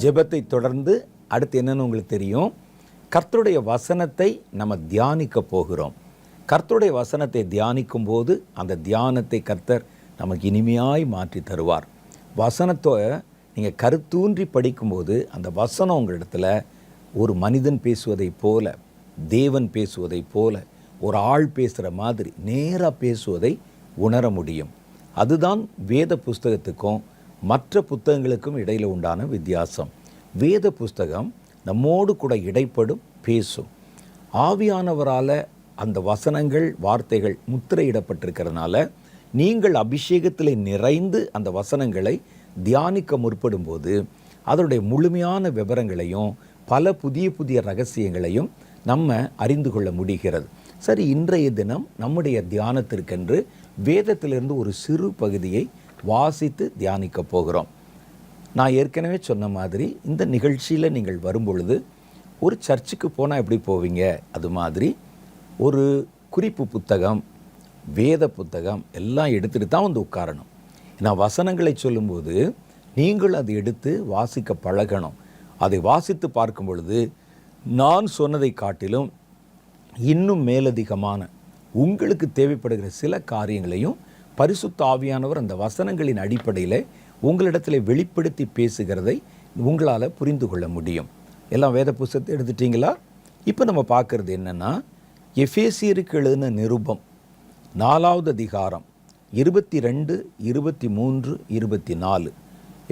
ஜெபத்தை தொடர்ந்து அடுத்து என்னன்னு உங்களுக்கு தெரியும். கர்த்தருடைய வசனத்தை நம்ம தியானிக்க போகிறோம். கர்த்தருடைய வசனத்தை தியானிக்கும் போது அந்த தியானத்தை கர்த்தர் நமக்கு இனிமையாய் மாற்றி தருவார். வசனத்தை நீங்கள் கருத்தூன்றி படிக்கும்போது அந்த வசனம் உங்களிடத்தில் ஒரு மனிதன் பேசுவதை போல, தேவன் பேசுவதை போல, ஒரு ஆள் பேசுகிற மாதிரி நேராக பேசுவதை உணர முடியும். அதுதான் வேத புஸ்தகத்துக்கும் மற்ற புத்தகங்களுக்கும் இடையில் உண்டான வித்தியாசம். வேத புஸ்தகம் நம்மோடு கூட இடைப்படும், பேசும். ஆவியானவரால் அந்த வசனங்கள், வார்த்தைகள் முத்திரையிடப்பட்டிருக்கிறதுனால நீங்கள் அபிஷேகத்தில் நிறைந்து அந்த வசனங்களை தியானிக்க முற்படும்போது அதனுடைய முழுமையான விவரங்களையும் பல புதிய புதிய ரகசியங்களையும் நம்ம அறிந்து கொள்ள முடிகிறது. சரி, இன்றைய தினம் நம்முடைய தியானத்திற்கென்று வேதத்திலிருந்து ஒரு சிறு பகுதியை வாசித்து தியானிக்க போகிறோம். நான் ஏற்கனவே சொன்ன மாதிரி இந்த நிகழ்ச்சியில் நீங்கள் வரும்பொழுது ஒரு சர்ச்சுக்கு போனால் எப்படி போவீங்க, அது மாதிரி ஒரு குறிப்பு புத்தகம், வேத புத்தகம் எல்லாம் எடுத்துகிட்டு தான் வந்து உட்காரணும். நான் வசனங்களை சொல்லும்போது நீங்கள் அதை எடுத்து வாசிக்க பழகணும். அதை வாசித்து பார்க்கும் பொழுது நான் சொன்னதை காட்டிலும் இன்னும் மேலதிகமான உங்களுக்கு தேவைப்படுகிற சில காரியங்களையும் பரிசுத்த ஆவியானவர் அந்த வசனங்களின் அடிப்படையில் உங்களிடத்தில் வெளிப்படுத்தி பேசுகிறதை உங்களால் புரிந்து கொள்ள முடியும். எல்லாம் வேத புஸ்தகத்தை எடுத்துட்டிங்களா? இப்போ நம்ம பார்க்குறது என்னென்னா, எபேசியருக்கு எழுதின நிருபம் 4வது அதிகாரம் 22, 23, 24.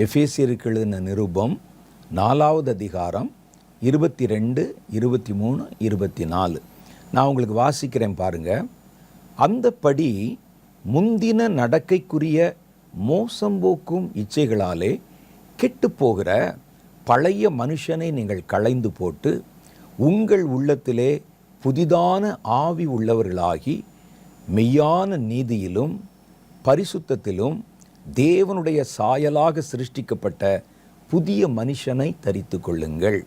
எபேசியருக்கு எழுதின நிருபம் 4வது அதிகாரம் 22, 23, 24. நான் உங்களுக்கு வாசிக்கிறேன் பாருங்கள். அந்தப்படி முந்தின நடக்கைக்குரிய மோசம்போக்கும் இச்சைகளாலே கெட்டுப்போகிற பழைய மனுஷனை நீங்கள் களைந்து போட்டு உங்கள் உள்ளத்திலே புதிதான ஆவி உள்ளவர்களாகி மெய்யான நீதியிலும் பரிசுத்தத்திலும் தேவனுடைய சாயலாக சிருஷ்டிக்கப்பட்ட புதிய மனுஷனை தரித்து கொள்ளுங்கள்.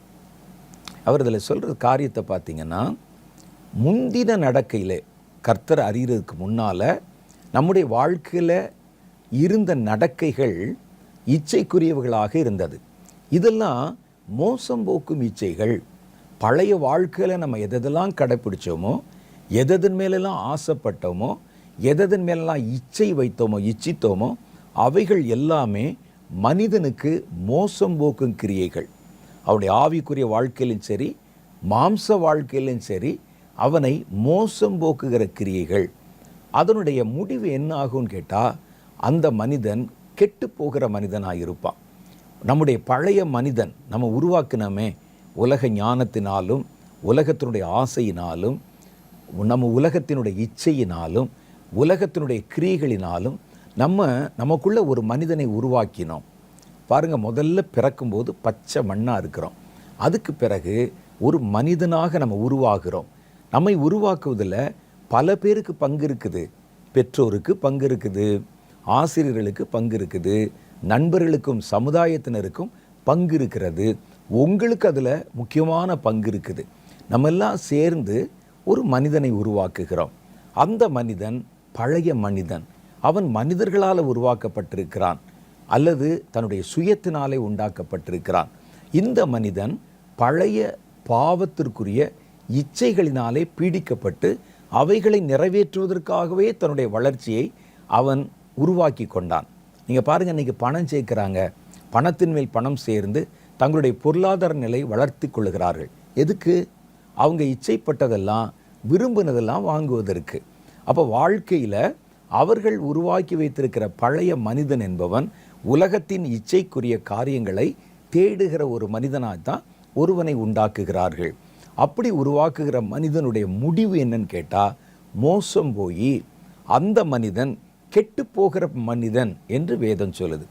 அவர் இதில் சொல்கிற காரியத்தை பார்த்தீங்கன்னா, முந்தின நடக்கையில் கர்த்தர் அறிகிறதுக்கு முன்னால் நம்முடைய வாழ்க்கையில் இருந்த நடக்கைகள் இச்சைக்குரியவர்களாக இருந்தது. இதெல்லாம் மோசம் போக்கும் இச்சைகள். பழைய வாழ்க்கையில் நம்ம எதெல்லாம் கடைப்பிடிச்சோமோ, எதன் மேலெல்லாம் ஆசைப்பட்டோமோ, எதன் மேலெல்லாம் இச்சை வைத்தோமோ, இச்சித்தோமோ, அவைகள் எல்லாமே மனிதனுக்கு மோசம் போக்கும் கிரியைகள். அவருடைய ஆவிக்குரிய வாழ்க்கையிலும் சரி, மாம்ச வாழ்க்கையிலும் சரி, அவனை மோசம் போக்குகிற கிரியைகள். அதனுடைய முடிவு என்ன ஆகும்னு கேட்டால், அந்த மனிதன் கெட்டு போகிற மனிதனாக இருப்பான். நம்முடைய பழைய மனிதன் நம்ம உருவாக்கினமே உலக ஞானத்தினாலும் உலகத்தினுடைய ஆசையினாலும் நம்ம உலகத்தினுடைய இச்சையினாலும் உலகத்தினுடைய கிரியைகளினாலும் நமக்குள்ள ஒரு மனிதனை உருவாக்கினோம். பாருங்கள், முதல்ல பிறக்கும்போது பச்சை மண்ணாக இருக்கிறோம். அதுக்கு பிறகு ஒரு மனிதனாக நம்ம உருவாகிறோம். நம்மை உருவாக்குவதில் பல பேருக்கு பங்கு இருக்குது. பெற்றோருக்கு பங்கு இருக்குது, ஆசிரியர்களுக்கு பங்கு இருக்குது, நண்பர்களுக்கும் சமுதாயத்தினருக்கும் பங்கு இருக்கிறது. உங்களுக்கு அதில் முக்கியமான பங்கு இருக்குது. நம்ம எல்லாம் சேர்ந்து ஒரு மனிதனை உருவாக்குகிறோம். அந்த மனிதன் பழைய மனிதன். அவன் மனிதர்களால் உருவாக்கப்பட்டிருக்கிறான் அல்லது தன்னுடைய சுயத்தினாலே உண்டாக்கப்பட்டிருக்கிறான். இந்த மனிதன் பழைய பாவத்திற்குரிய இச்சைகளினாலே பீடிக்கப்பட்டு அவைகளை நிறைவேற்றுவதற்காகவே தன்னுடைய வளர்ச்சியை அவன் உருவாக்கி கொண்டான். நீங்கள் பாருங்கள், இன்றைக்கி பணம் சேர்க்குறாங்க, பணத்தின் மேல் பணம் சேர்ந்து தங்களுடைய பொருளாதார நிலை வளர்த்தி கொள்ளுகிறார்கள். எதுக்கு? அவங்க இச்சைப்பட்டதெல்லாம், விரும்பினதெல்லாம் வாங்குவதற்கு. அப்போ வாழ்க்கையில் அவர்கள் உருவாக்கி வைத்திருக்கிற பழைய மனிதன் என்பவன் உலகத்தின் இச்சைக்குரிய காரியங்களை தேடுகிற ஒரு மனிதனாகத்தான் ஒருவனை உண்டாக்குகிறார்கள். அப்படி உருவாக்குகிற மனிதனுடைய முடிவு என்னன்னு கேட்டால், மோசம் போய் அந்த மனிதன் கெட்டு போகிற மனிதன் என்று வேதம் சொல்லுது.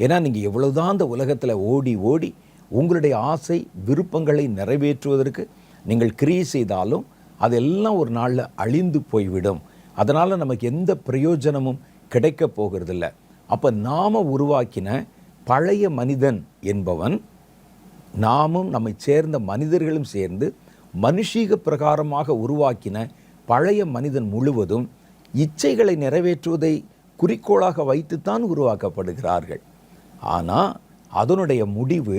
ஏன்னா நீங்கள் எவ்வளவுதான் அந்த உலகத்தில் ஓடி ஓடி உங்களுடைய ஆசை விருப்பங்களை நிறைவேற்றுவதற்கு நீங்கள் கிரியை செய்தாலும் அதெல்லாம் ஒரு நாளில் அழிந்து போய்விடும். அதனால் நமக்கு எந்த பிரயோஜனமும் கிடைக்க போகிறதில்ல. அப்போ நாம் உருவாக்கின பழைய மனிதன் என்பவன், நாமும் நம்மை சேர்ந்த மனிதர்களும் சேர்ந்து மனுஷீக பிரகாரமாக உருவாக்கின பழைய மனிதன் முழுவதும் இச்சைகளை நிறைவேற்றுவதை குறிக்கோளாக வைத்துத்தான் உருவாக்கப்படுகிறார்கள். ஆனால் அதனுடைய முடிவு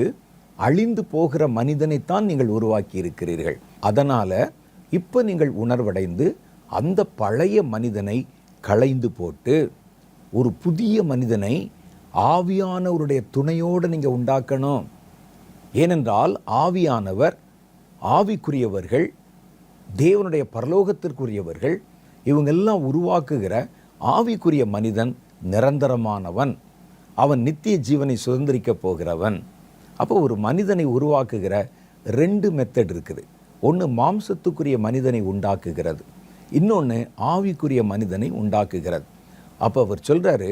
அழிந்து போகிற மனிதனைத்தான் நீங்கள் உருவாக்கி இருக்கிறீர்கள். அதனால் இப்போ நீங்கள் உணர்வடைந்து அந்த பழைய மனிதனை களைந்து போட்டு ஒரு புதிய மனிதனை ஆவியானவருடைய துணையோடு நீங்கள் உண்டாக்கணும். ஏனென்றால் ஆவியானவர், ஆவிக்குரியவர்கள், தேவனுடைய பரலோகத்திற்குரியவர்கள், இவங்கெல்லாம் உருவாக்குகிற ஆவிக்குரிய மனிதன் நிரந்தரமானவன். அவன் நித்திய ஜீவனை சுதந்திரிக்கப் போகிறவன். அப்போ ஒரு மனிதனை உருவாக்குகிற 2 மெத்தட் இருக்குது. ஒன்று மாம்சத்துக்குரிய மனிதனை உண்டாக்குகிறது, இன்னொன்று ஆவிக்குரிய மனிதனை உண்டாக்குகிறது. அப்போ அவர் சொல்கிறாரு,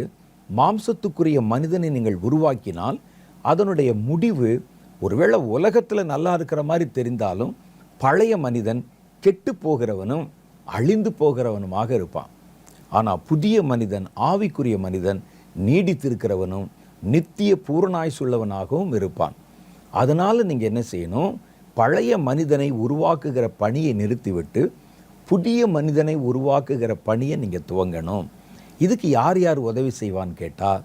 மாம்சத்துக்குரிய மனிதனை நீங்கள் உருவாக்கினால் அதனுடைய முடிவு ஒருவேளை உலகத்தில் நல்லா இருக்கிற மாதிரி தெரிந்தாலும் பழைய மனிதன் கெட்டு போகிறவனும் அழிந்து போகிறவனுமாக இருப்பான். ஆனால் புதிய மனிதன், ஆவிக்குரிய மனிதன் நீடித்திருக்கிறவனும் நித்திய பூரணாயுசுள்ளவனாகவும் இருப்பான். அதனால் நீங்கள் என்ன செய்யணும், பழைய மனிதனை உருவாக்குகிற பணியை நிறுத்திவிட்டு புதிய மனிதனை உருவாக்குகிற பணியை நீங்கள் துவங்கணும். இதுக்கு யார் யார் உதவி செய்வான்னு கேட்டால்,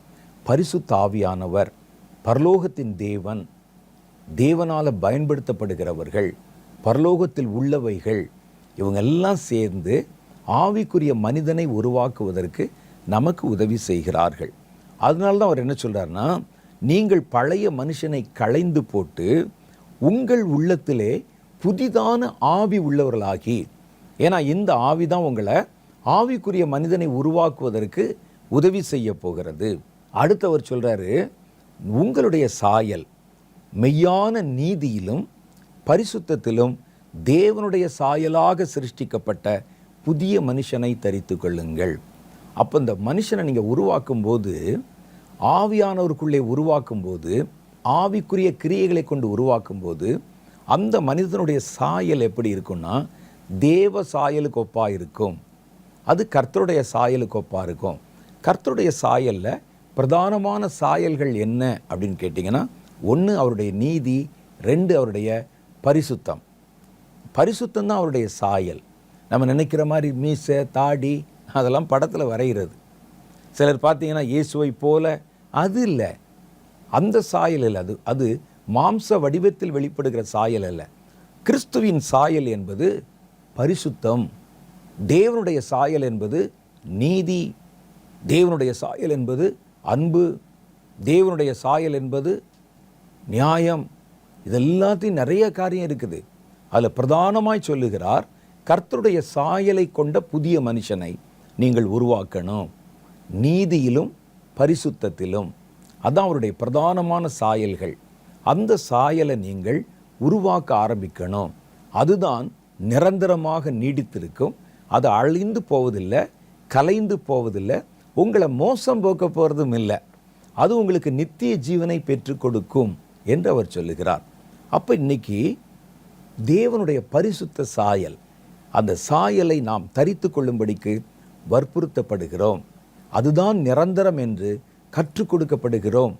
பரிசுத்த ஆவியானவர், பரலோகத்தின் தேவன், தேவனால் பயன்படுத்தப்படுகிறவர்கள், பரலோகத்தில் உள்ளவைகள், இவங்கெல்லாம் சேர்ந்து ஆவிக்குரிய மனிதனை உருவாக்குவதற்கு நமக்கு உதவி செய்கிறார்கள். அதனால தான் அவர் என்ன சொல்கிறாருன்னா, நீங்கள் பழைய மனுஷனை களைந்து போட்டு உங்கள் உள்ளத்திலே புதிதான ஆவி உள்ளவர்களாகி, ஏன்னா இந்த ஆவி தான் உங்களை ஆவிக்குரிய மனிதனை உருவாக்குவதற்கு உதவி செய்ய போகிறது. அடுத்தவர் சொல்கிறாரு, உங்களுடைய சாயல் மெய்யான நீதியிலும் பரிசுத்தத்திலும் தேவனுடைய சாயலாக சிருஷ்டிக்கப்பட்ட புதிய மனுஷனை தரித்து கொள்ளுங்கள். அப்போ இந்த மனுஷனை நீங்கள் உருவாக்கும்போது, ஆவியானவருக்குள்ளே உருவாக்கும்போது, ஆவிக்குரிய கிரியைகளை கொண்டு உருவாக்கும்போது அந்த மனிதனுடைய சாயல் எப்படி இருக்குன்னா தேவ சாயலுக்கு ஒப்பாக இருக்கும். அது கர்த்தருடைய சாயலுக்கு ஒப்பாக இருக்கும். கர்த்தருடைய சாயலில் பிரதானமான சாயல்கள் என்ன அப்படின்னு கேட்டிங்கன்னா, 1 அவருடைய நீதி, 2 அவருடைய பரிசுத்தம். பரிசுத்தம் தான் அவருடைய சாயல். நம்ம நினைக்கிற மாதிரி மீசை, தாடி அதெல்லாம் படத்தில் வரைகிறது. சிலர் பார்த்தீங்கன்னா இயேசுவை போல, அது இல்லை, அந்த சாயல் இல்லை. அது மாம்ச வடிவத்தில் வெளிப்படுகிற சாயல் அல்ல. கிறிஸ்துவின் சாயல் என்பது பரிசுத்தம். தேவனுடைய சாயல் என்பது நீதி. தேவனுடைய சாயல் என்பது அன்பு. தேவனுடைய சாயல் என்பது நியாயம். இதெல்லாத்தையும் நிறைய காரியம் இருக்குது. அதில் பிரதானமாய் சொல்லுகிறார், கர்த்தருடைய சாயலை கொண்ட புதிய மனுஷனை நீங்கள் உருவாக்கணும், நீதியிலும் பரிசுத்தத்திலும். அதான் அவருடைய பிரதானமான சாயல்கள். அந்த சாயலை நீங்கள் உருவாக்க ஆரம்பிக்கணும். அதுதான் நிரந்தரமாக நீடித்திருக்கும். அது அழிந்து போவதில்லை, கலைந்து போவதில்லை, உங்களை மோசம் போக்க போகிறதும் இல்லை. அது உங்களுக்கு நித்திய ஜீவனை பெற்றுக் கொடுக்கும் என்று அவர் சொல்லுகிறார். அப்போ இன்னைக்கு தேவனுடைய பரிசுத்த சாயல், அந்த சாயலை நாம் தரித்து கொள்ளும்படிக்கு வற்புறுத்தப்படுகிறோம். அதுதான் நிரந்தரம் என்று கற்றுக் கொடுக்கப்படுகிறோம்.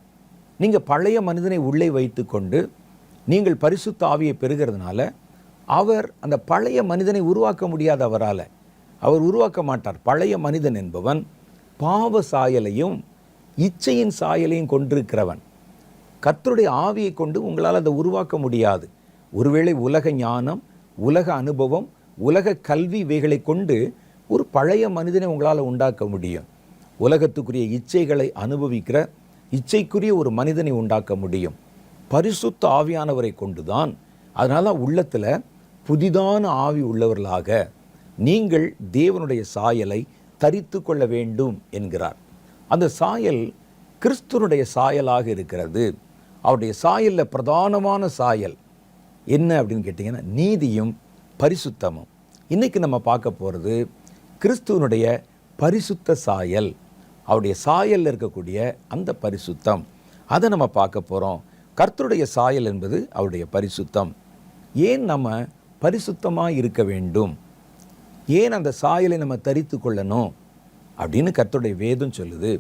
நீங்கள் பழைய மனிதனை உள்ளே வைத்து கொண்டு நீங்கள் பரிசுத்த ஆவியை பெறுகிறதுனால அவர் அந்த பழைய மனிதனை உருவாக்க முடியாது. அவர் உருவாக்க மாட்டார். பழைய மனிதன் என்பவன் பாவ சாயலையும் இச்சையின் சாயலையும் கொண்டிருக்கிறவன். கர்த்தருடைய ஆவியை கொண்டு உங்களால் அதை உருவாக்க முடியாது. ஒருவேளை உலக ஞானம், உலக அனுபவம், உலக கல்வி இவைகளை கொண்டு ஒரு பழைய மனிதனை உங்களால் உண்டாக்க முடியும். உலகத்துக்குரிய இச்சைகளை அனுபவிக்கிற இச்சைக்குரிய ஒரு மனிதனை உண்டாக்க முடியும். பரிசுத்த ஆவியானவரை கொண்டுதான். அதனால உள்ளத்தில் புதிதான ஆவி உள்ளவர்களாக நீங்கள் தேவனுடைய சாயலை தரித்து கொள்ள வேண்டும் என்கிறார். அந்த சாயல் கிறிஸ்துவனுடைய சாயலாக இருக்கிறது. அவருடைய சாயலில் பிரதானமான சாயல் என்ன அப்படின்னு கேட்டிங்கன்னா நீதியும் பரிசுத்தமும். இன்றைக்கி நம்ம பார்க்க போகிறது கிறிஸ்துவனுடைய பரிசுத்த சாயல். அவருடைய சாயலில் இருக்கக்கூடிய அந்த பரிசுத்தம், அதை நம்ம பார்க்க போகிறோம். கர்த்தருடைய சாயல் என்பது அவருடைய பரிசுத்தம். ஏன் நம்ம பரிசுத்தமாக இருக்க வேண்டும், ஏன் அந்த சாயலை நம்ம தரித்து கொள்ளணும் அப்படின்னு கர்த்தருடைய வேதம் சொல்லுது.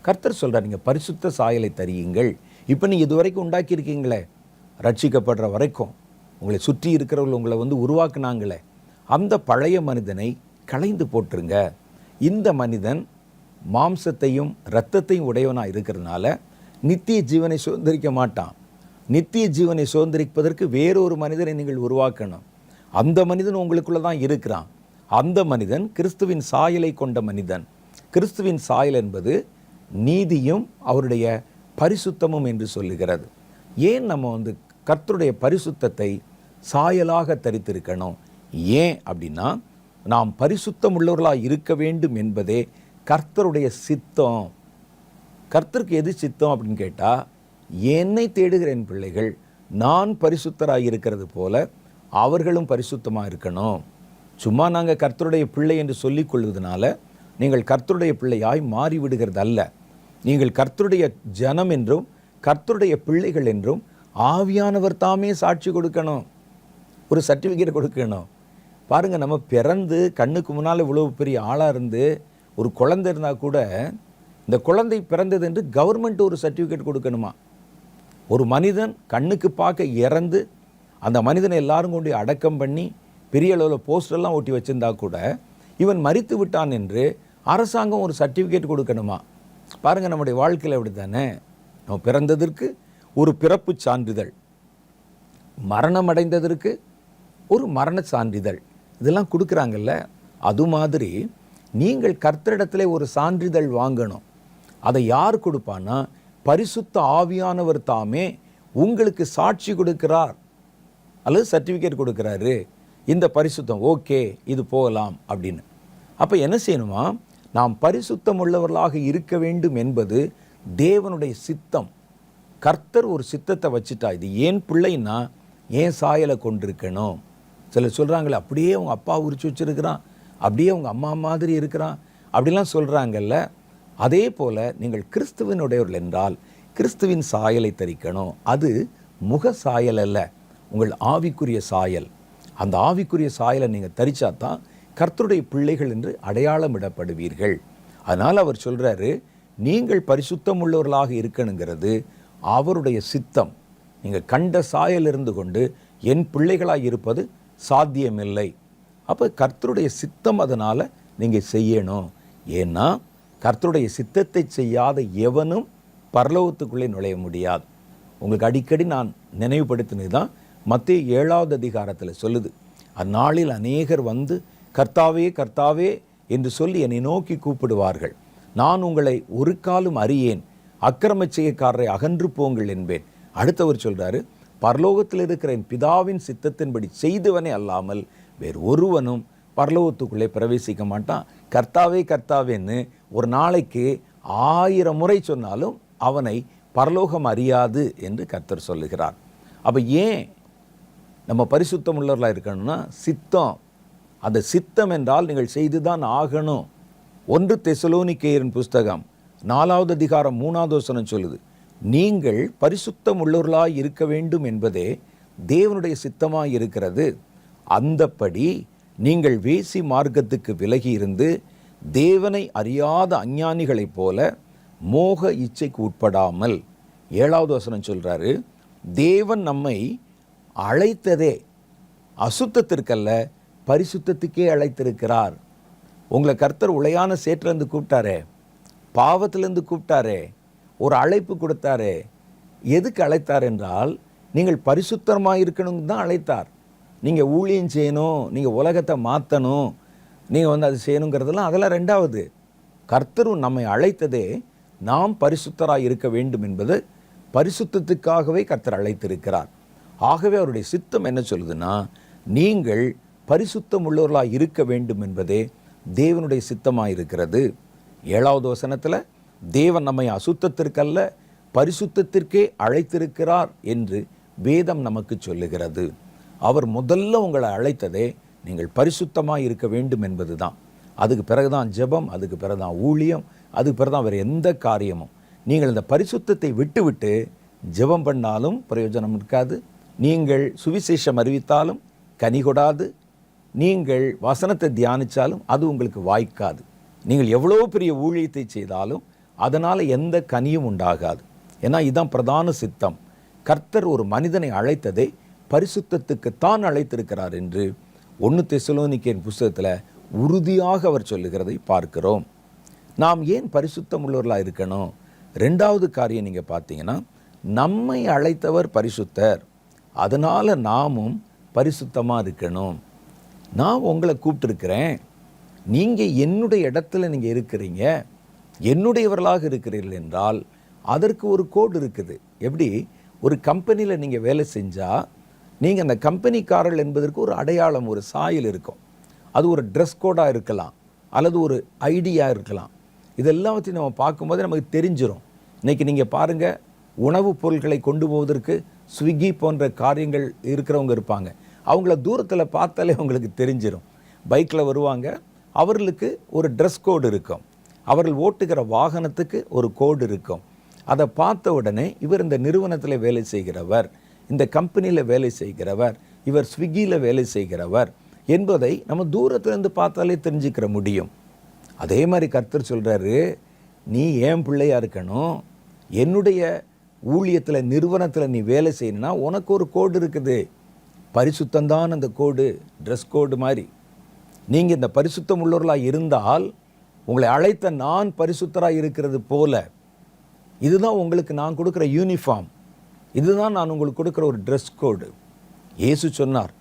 கர்த்தர் சொல்கிறார், நீங்கள் பரிசுத்த சாயலை தரியுங்கள். இப்போ நீங்கள் இதுவரைக்கும் உண்டாக்கியிருக்கீங்களே, ரட்சிக்கப்படுற வரைக்கும் உங்களை சுற்றி இருக்கிறவர்கள் உங்களை உருவாக்குனாங்களே, அந்த பழைய மனிதனை களைந்து போட்டுருங்க. இந்த மனிதன் மாம்சத்தையும் இரத்தத்தையும் உடையவனாக இருக்கிறதுனால நித்திய ஜீவனை சுதந்திரிக்க மாட்டான். நித்திய ஜீவனை சுதந்திரிப்பதற்கு வேறொரு மனிதனை நீங்கள் உருவாக்கணும். அந்த மனிதன் உங்களுக்குள்ள தான் இருக்கிறான். அந்த மனிதன் கிறிஸ்துவின் சாயலை கொண்ட மனிதன். கிறிஸ்துவின் சாயல் என்பது நீதியும் அவருடைய பரிசுத்தமும் என்று சொல்லுகிறது. ஏன் நம்ம கர்த்தருடைய பரிசுத்தத்தை சாயலாக தரித்திருக்கணும்? ஏன் அப்படின்னா, நாம் பரிசுத்தம் உள்ளவர்களாக இருக்க வேண்டும் என்பதே கர்த்தருடைய சித்தம். கர்த்தருக்கு எது சித்தம் அப்படின்னு கேட்டால், என்னை தேடுகிற என் பிள்ளைகள் நான் பரிசுத்தராக இருக்கிறது போல அவர்களும் பரிசுத்தமாக இருக்கணும். சும்மா நாங்கள் கர்த்தருடைய பிள்ளை என்று சொல்லிக் கொள்வதனால நீங்கள் கர்த்தருடைய பிள்ளையாய் மாறிவிடுகிறது அல்ல. நீங்கள் கர்த்தருடைய ஜனம் என்றும் கர்த்தருடைய பிள்ளைகள் என்றும் ஆவியானவர் தாமே சாட்சி கொடுக்கணும், ஒரு சர்டிஃபிகேட் கொடுக்கணும். பாருங்கள், நம்ம பிறந்து கண்ணுக்கு முன்னால் இவ்வளோ பெரிய ஆளாக இருந்து ஒரு குழந்தை இருந்தால் கூட இந்த குழந்தை பிறந்தது என்று கவர்மெண்ட் ஒரு சர்டிஃபிகேட் கொடுக்கணுமா? ஒரு மனிதன் கண்ணுக்கு பார்க்க இறந்து அந்த மனிதனை எல்லாரும் கொண்டு அடக்கம் பண்ணி பெரிய அளவில் போஸ்டர்லாம் ஒட்டி வச்சுருந்தா கூட இவன் மரித்து விட்டான் என்று அரசாங்கம் ஒரு சர்டிஃபிகேட் கொடுக்கணுமா? பாருங்கள், நம்முடைய வாழ்க்கையில் அப்படி தானே. நம்ம பிறந்ததற்கு ஒரு பிறப்பு சான்றிதழ், மரணம் அடைந்ததற்கு ஒரு மரண சான்றிதழ், இதெல்லாம் கொடுக்குறாங்கல்ல. அது மாதிரி நீங்கள் கர்த்தரிடத்தில் ஒரு சான்றிதழ் வாங்கணும். அதை யார் கொடுப்பான்னா, பரிசுத்த ஆவியானவர் தாமே உங்களுக்கு சாட்சி கொடுக்கிறார் அல்லது சர்டிஃபிகேட் கொடுக்குறாரு. இந்த பரிசுத்தம் ஓகே, இது போகலாம் அப்படின்னு. அப்போ என்ன செய்யணுமா? நாம் பரிசுத்தம் உள்ளவர்களாக இருக்க வேண்டும் என்பது தேவனுடைய சித்தம். கர்த்தர் ஒரு சித்தத்தை வச்சுட்டா, இது ஏன் பிள்ளைன்னா ஏன் சாயலை கொண்டிருக்கணும். சிலர் சொல்கிறாங்களே, அப்படியே அவங்க அப்பா உரிச்சு வச்சுருக்கிறான், அப்படியே அவங்க அம்மா மாதிரி இருக்கிறான் அப்படிலாம் சொல்கிறாங்கல்ல. அதே போல் நீங்கள் கிறிஸ்துவனுடையவர்கள் என்றால் கிறிஸ்துவின் சாயலை தரிக்கணும். அது முக சாயல் அல்ல, உங்கள் ஆவிக்குரிய சாயல். அந்த ஆவிக்குரிய சாயலை நீங்கள் தரிச்சா தான் கர்த்தருடைய பிள்ளைகள் என்று அடையாளமிடப்படுவீர்கள். அதனால் அவர் சொல்கிறாரு, நீங்கள் பரிசுத்தம் உள்ளவர்களாக இருக்கணுங்கிறது அவருடைய சித்தம். நீங்கள் கண்ட சாயல் இருந்து கொண்டு என் பிள்ளைகளாக இருப்பது சாத்தியமில்லை. அப்போ கர்த்தருடைய சித்தம், அதனால் நீங்கள் செய்யணும். ஏன்னா கர்த்தருடைய சித்தத்தை செய்யாத எவனும் பரலோகத்துக்குள்ளே நுழைய முடியாது. உங்களுக்கு அடிக்கடி நான் நினைவுபடுத்தினது தான் மத்தேயு 7வது அதிகாரத்தில் சொல்லுது. அந்நாளில் அநேகர் வந்து கர்த்தாவே கர்த்தாவே என்று சொல்லி என்னை நோக்கி கூப்பிடுவார்கள். நான் உங்களை ஒரு காலும் அறியேன், அக்கிரம செய்யக்காரரை அகன்று போங்கள் என்பேன். அடுத்தவர் சொல்கிறாரு, பரலோகத்தில் இருக்கிற என் பிதாவின் சித்தத்தின்படி செய்தவனே அல்லாமல் வேறு ஒருவனும் பரலோகத்துக்குள்ளே பிரவேசிக்க மாட்டான். கர்த்தாவே கர்த்தாவேன்னு ஒரு நாளைக்கு 1000 முறை சொன்னாலும் அவனை பரலோகம் அறியாது என்று கர்த்தர் சொல்லுகிறார். அப்போ ஏன் நம்ம பரிசுத்தம் உள்ளவர்களாக இருக்கணும்னா, சித்தம். அந்த சித்தம் என்றால் நீங்கள் செய்து தான் ஆகணும். 1 தெசலோனிக்கேயரின் புஸ்தகம் 4வது அதிகாரம் 3வது வசனம் சொல்லுது, நீங்கள் பரிசுத்தம் உள்ளவர்களாக இருக்க வேண்டும் என்பதே தேவனுடைய சித்தமாக இருக்கிறது. அந்தப்படி நீங்கள் வேசி மார்க்கத்துக்கு விலகி இருந்து தேவனை அறியாத அஞ்ஞானிகளைப் போல மோக இச்சைக்கு உட்படாமல். 7வது வசனம் சொல்கிறாரு, தேவன் நம்மை அழைத்ததே அசுத்தத்திற்கல்ல பரிசுத்தத்துக்கே அழைத்திருக்கிறார். உங்களை கர்த்தர் உளையான சேற்றிலேருந்து கூப்பிட்டாரே, பாவத்திலேருந்து கூப்பிட்டாரே, ஒரு அழைப்பு கொடுத்தாரே. எதுக்கு அழைத்தார் என்றால், நீங்கள் பரிசுத்தமாக இருக்கணும்னு தான் அழைத்தார். நீங்கள் ஊழியம் செய்யணும், நீங்கள் உலகத்தை மாற்றணும், நீங்கள் அது செய்யணுங்கிறதெல்லாம் அதெல்லாம் ரெண்டாவது. கர்த்தரும் நம்மை அழைத்ததே நாம் பரிசுத்தராக இருக்க வேண்டும் என்பது பரிசுத்தத்துக்காகவே கர்த்தர் அழைத்திருக்கிறார். ஆகவே அவருடைய சித்தம் என்ன சொல்லுதுன்னா, நீங்கள் பரிசுத்தம் உள்ளவர்களாக இருக்க வேண்டும் என்பதே தேவனுடைய சித்தமாக இருக்கிறது. 7வது வசனத்தில் தேவன் நம்மை அசுத்தத்திற்கல்ல பரிசுத்தத்திற்கே அழைத்திருக்கிறார் என்று வேதம் நமக்கு சொல்லுகிறது. அவர் முதல்ல உங்களை அழைத்ததே நீங்கள் பரிசுத்தமாக இருக்க வேண்டும் என்பது தான். அதுக்கு பிறகுதான் ஜெபம், அதுக்கு பிறகுதான் ஊழியம், அதுக்கு பிறகுதான் வேறு எந்த காரியமும். நீங்கள் இந்த பரிசுத்தத்தை விட்டுவிட்டு ஜெபம் பண்ணாலும் பிரயோஜனம் இருக்காது, நீங்கள் சுவிசேஷம் அறிவித்தாலும் கனி கொடாது, நீங்கள் வசனத்தை தியானித்தாலும் அது உங்களுக்கு வாய்க்காது. நீங்கள் எவ்வளோ பெரிய ஊழியத்தை செய்தாலும் அதனால் எந்த கனியும் உண்டாகாது. ஏன்னா இதுதான் பிரதான சித்தம். கர்த்தர் ஒரு மனிதனை அழைத்ததை பரிசுத்தத்துக்குத்தான் அழைத்திருக்கிறார் என்று 1 தெசலோனிக்கேயர் புஸ்தகத்தில் உறுதியாக அவர் சொல்லுகிறதை பார்க்கிறோம். நாம் ஏன் பரிசுத்தம் உள்ளவர்களாக இருக்கணும்? 2வது காரியம் நீங்கள் பார்த்தீங்கன்னா, நம்மை அழைத்தவர் பரிசுத்தர், அதனால் நாமும் பரிசுத்தமாக இருக்கணும். நான் உங்களை கூப்பிட்டுருக்கிறேன், நீங்கள் என்னுடைய இடத்துல நீங்கள் இருக்கிறீங்க, என்னுடையவர்களாக இருக்கிறீர்கள் என்றால் அதற்கு ஒரு கோடு இருக்குது. எப்படி ஒரு கம்பெனியில் நீங்கள் வேலை செஞ்சால் நீங்கள் அந்த கம்பெனிக்காரர்கள் என்பதற்கு ஒரு அடையாளம், ஒரு சாயல் இருக்கும். அது ஒரு ட்ரெஸ் கோடாக இருக்கலாம், அல்லது ஒரு ஐடியா இருக்கலாம். இதெல்லாத்தையும் நம்ம பார்க்கும்போது நமக்கு தெரிஞ்சிடும். இன்றைக்கி நீங்கள் பாருங்கள், உணவுப் பொருட்களை கொண்டு போவதற்கு ஸ்விக்கி போன்ற காரியங்கள் இருக்கிறவங்க இருப்பாங்க. அவங்கள தூரத்தில் பார்த்தாலே அவங்களுக்கு தெரிஞ்சிடும். பைக்கில் வருவாங்க, அவர்களுக்கு ஒரு ட்ரெஸ் கோடு இருக்கும். அவர்கள் ஓட்டுகிற வாகனத்துக்கு ஒரு கோடு இருக்கும். அதை பார்த்த உடனே இவர் இந்த நிறுவனத்தில் வேலை செய்கிறவர், இந்த கம்பெனியில் வேலை செய்கிறவர், இவர் ஸ்விக்கியில் வேலை செய்கிறவர் என்பதை நம்ம தூரத்துலேருந்து பார்த்தாலே தெரிஞ்சுக்கிற முடியும். அதே மாதிரி கர்த்தர் சொல்கிறாரு, நீ ஏன் பிள்ளையாக இருக்கணும், என்னுடைய ஊழியத்தில் நிறுவனத்தில் நீ வேலை செய்யணும்னா உனக்கு ஒரு கோடு இருக்குது. பரிசுத்தந்தான் அந்த கோடு, ட்ரெஸ் கோடு மாதிரி. நீங்கள் இந்த பரிசுத்தம் உள்ளவர்களாக இருந்தால் உங்களை அழைத்த நான் பரிசுத்தராக இருக்கிறது போல, இதுதான் உங்களுக்கு நான் கொடுக்குற யூனிஃபார்ம், இதுதான் நான் உங்களுக்கு கொடுக்குற ஒரு ட்ரெஸ் கோடு. இயேசு சொன்னார்,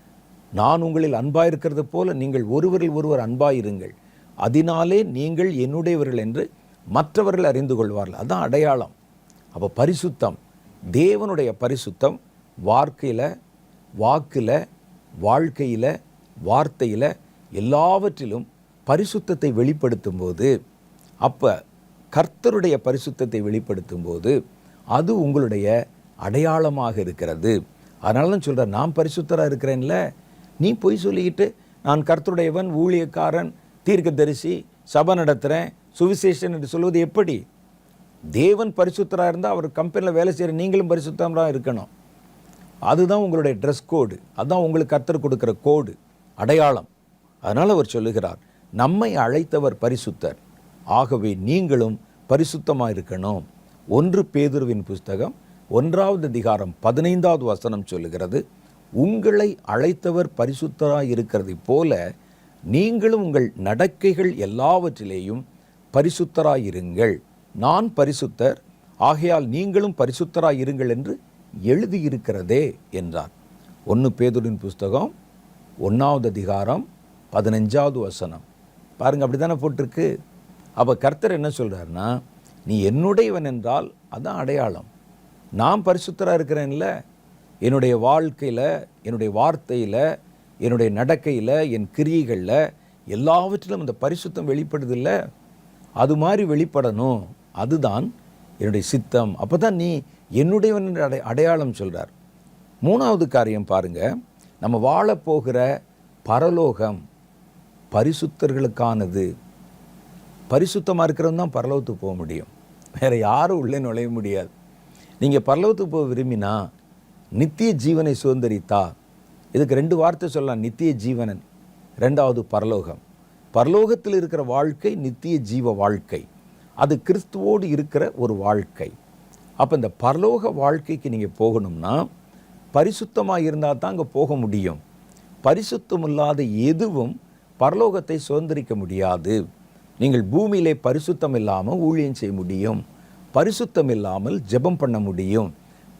நான் உங்களில் அன்பாயிருக்கிறது போல நீங்கள் ஒருவரில் ஒருவர் அன்பாயிருங்கள், அதனாலே நீங்கள் என்னுடையவர்கள் என்று மற்றவர்கள் அறிந்து கொள்வார்கள். அதுதான் அடையாளம். அப்போ பரிசுத்தம், தேவனுடைய பரிசுத்தம் வார்த்தையில், வாக்கில், வாழ்க்கையில், வார்த்தையில் எல்லாவற்றிலும் பரிசுத்தத்தை வெளிப்படுத்தும் போது, அப்போ கர்த்தருடைய பரிசுத்தத்தை வெளிப்படுத்தும் போது அது உங்களுடைய அடையாளமாக இருக்கிறது. அதனால தான் சொல்கிறேன், நான் பரிசுத்தராக இருக்கிறேன்ல, நீ பொய் சொல்லிக்கிட்டு நான் கர்த்தருடையவன், ஊழியக்காரன், தீர்க்கதரிசி, சபை நடத்துகிறேன், சுவிசேஷன் என்று சொல்வது எப்படி? தேவன் பரிசுத்தராக இருந்தால் அவர் கம்பெனியில் வேலை செய்கிற நீங்களும் பரிசுத்தமாக இருக்கணும். அதுதான் உங்களுடைய ட்ரெஸ் கோடு, அதுதான் உங்களுக்கு கர்த்தர் கொடுக்குற கோடு, அடையாளம். அதனால் அவர் சொல்லுகிறார், நம்மை அழைத்தவர் பரிசுத்தர், ஆகவே நீங்களும் பரிசுத்தமாக இருக்கணும். 1 பேதுருவின் புஸ்தகம் 1வது அதிகாரம் 15வது வசனம் சொல்லுகிறது, உங்களை அழைத்தவர் பரிசுத்தராக இருக்கிறதை போல நீங்களும் உங்கள் நடக்கைகள் எல்லாவற்றிலேயும் பரிசுத்தராக இருங்கள். நான் பரிசுத்தர், ஆகையால் நீங்களும் பரிசுத்தராக இருங்கள் என்று எழுதியிருக்கிறதே என்றார். 1 பேதுருவின் புஸ்தகம் 1வது அதிகாரம் 15வது வசனம். பாருங்கள், அப்படி தானே போட்டிருக்கு. அப்போ கர்த்தர் என்ன சொல்கிறாருன்னா, நீ என்னுடையவன் என்றால் அதான் அடையாளம். நான் பரிசுத்தராக இருக்கிறேன்ல, என்னுடைய வாழ்க்கையில், என்னுடைய வார்த்தையில், என்னுடைய நடக்கையில், என் கிரியைகளில் எல்லாவற்றிலும் அந்த பரிசுத்தம் வெளிப்படுதில்ல, அது மாதிரி வெளிப்படணும். அதுதான் என்னுடைய சித்தம். அப்போ தான் நீ என்னுடையவன் அடையாளம் சொல்கிறார். 3வது காரியம் பாருங்கள், நம்ம வாழப்போகிற பரலோகம் பரிசுத்தர்களுக்கானது. பரிசுத்தமாக இருக்கிறவன் தான் பரலோகத்துக்கு போக முடியும், வேறு யாரும் உள்ளே நுழைய முடியாது. நீங்கள் பரலோகத்துக்கு போக விரும்பினா, நித்திய ஜீவனை சுதந்திரித்தா, இதுக்கு 2 வார்த்தை சொல்லலாம், நித்திய ஜீவனன், 2வது பரலோகம். பரலோகத்தில் இருக்கிற வாழ்க்கை நித்திய ஜீவ வாழ்க்கை, அது கிறிஸ்துவோடு இருக்கிற ஒரு வாழ்க்கை. அப்போ இந்த பரலோக வாழ்க்கைக்கு நீங்கள் போகணும்னா பரிசுத்தமாக இருந்தால் தான் அங்கே போக முடியும். பரிசுத்தம் இல்லாத எதுவும் பரலோகத்தை சுதந்திரிக்க முடியாது. நீங்கள் பூமியிலே பரிசுத்தம் இல்லாமல் ஊழியம் செய்ய முடியும், பரிசுத்தம் இல்லாமல் ஜெபம் பண்ண முடியும்,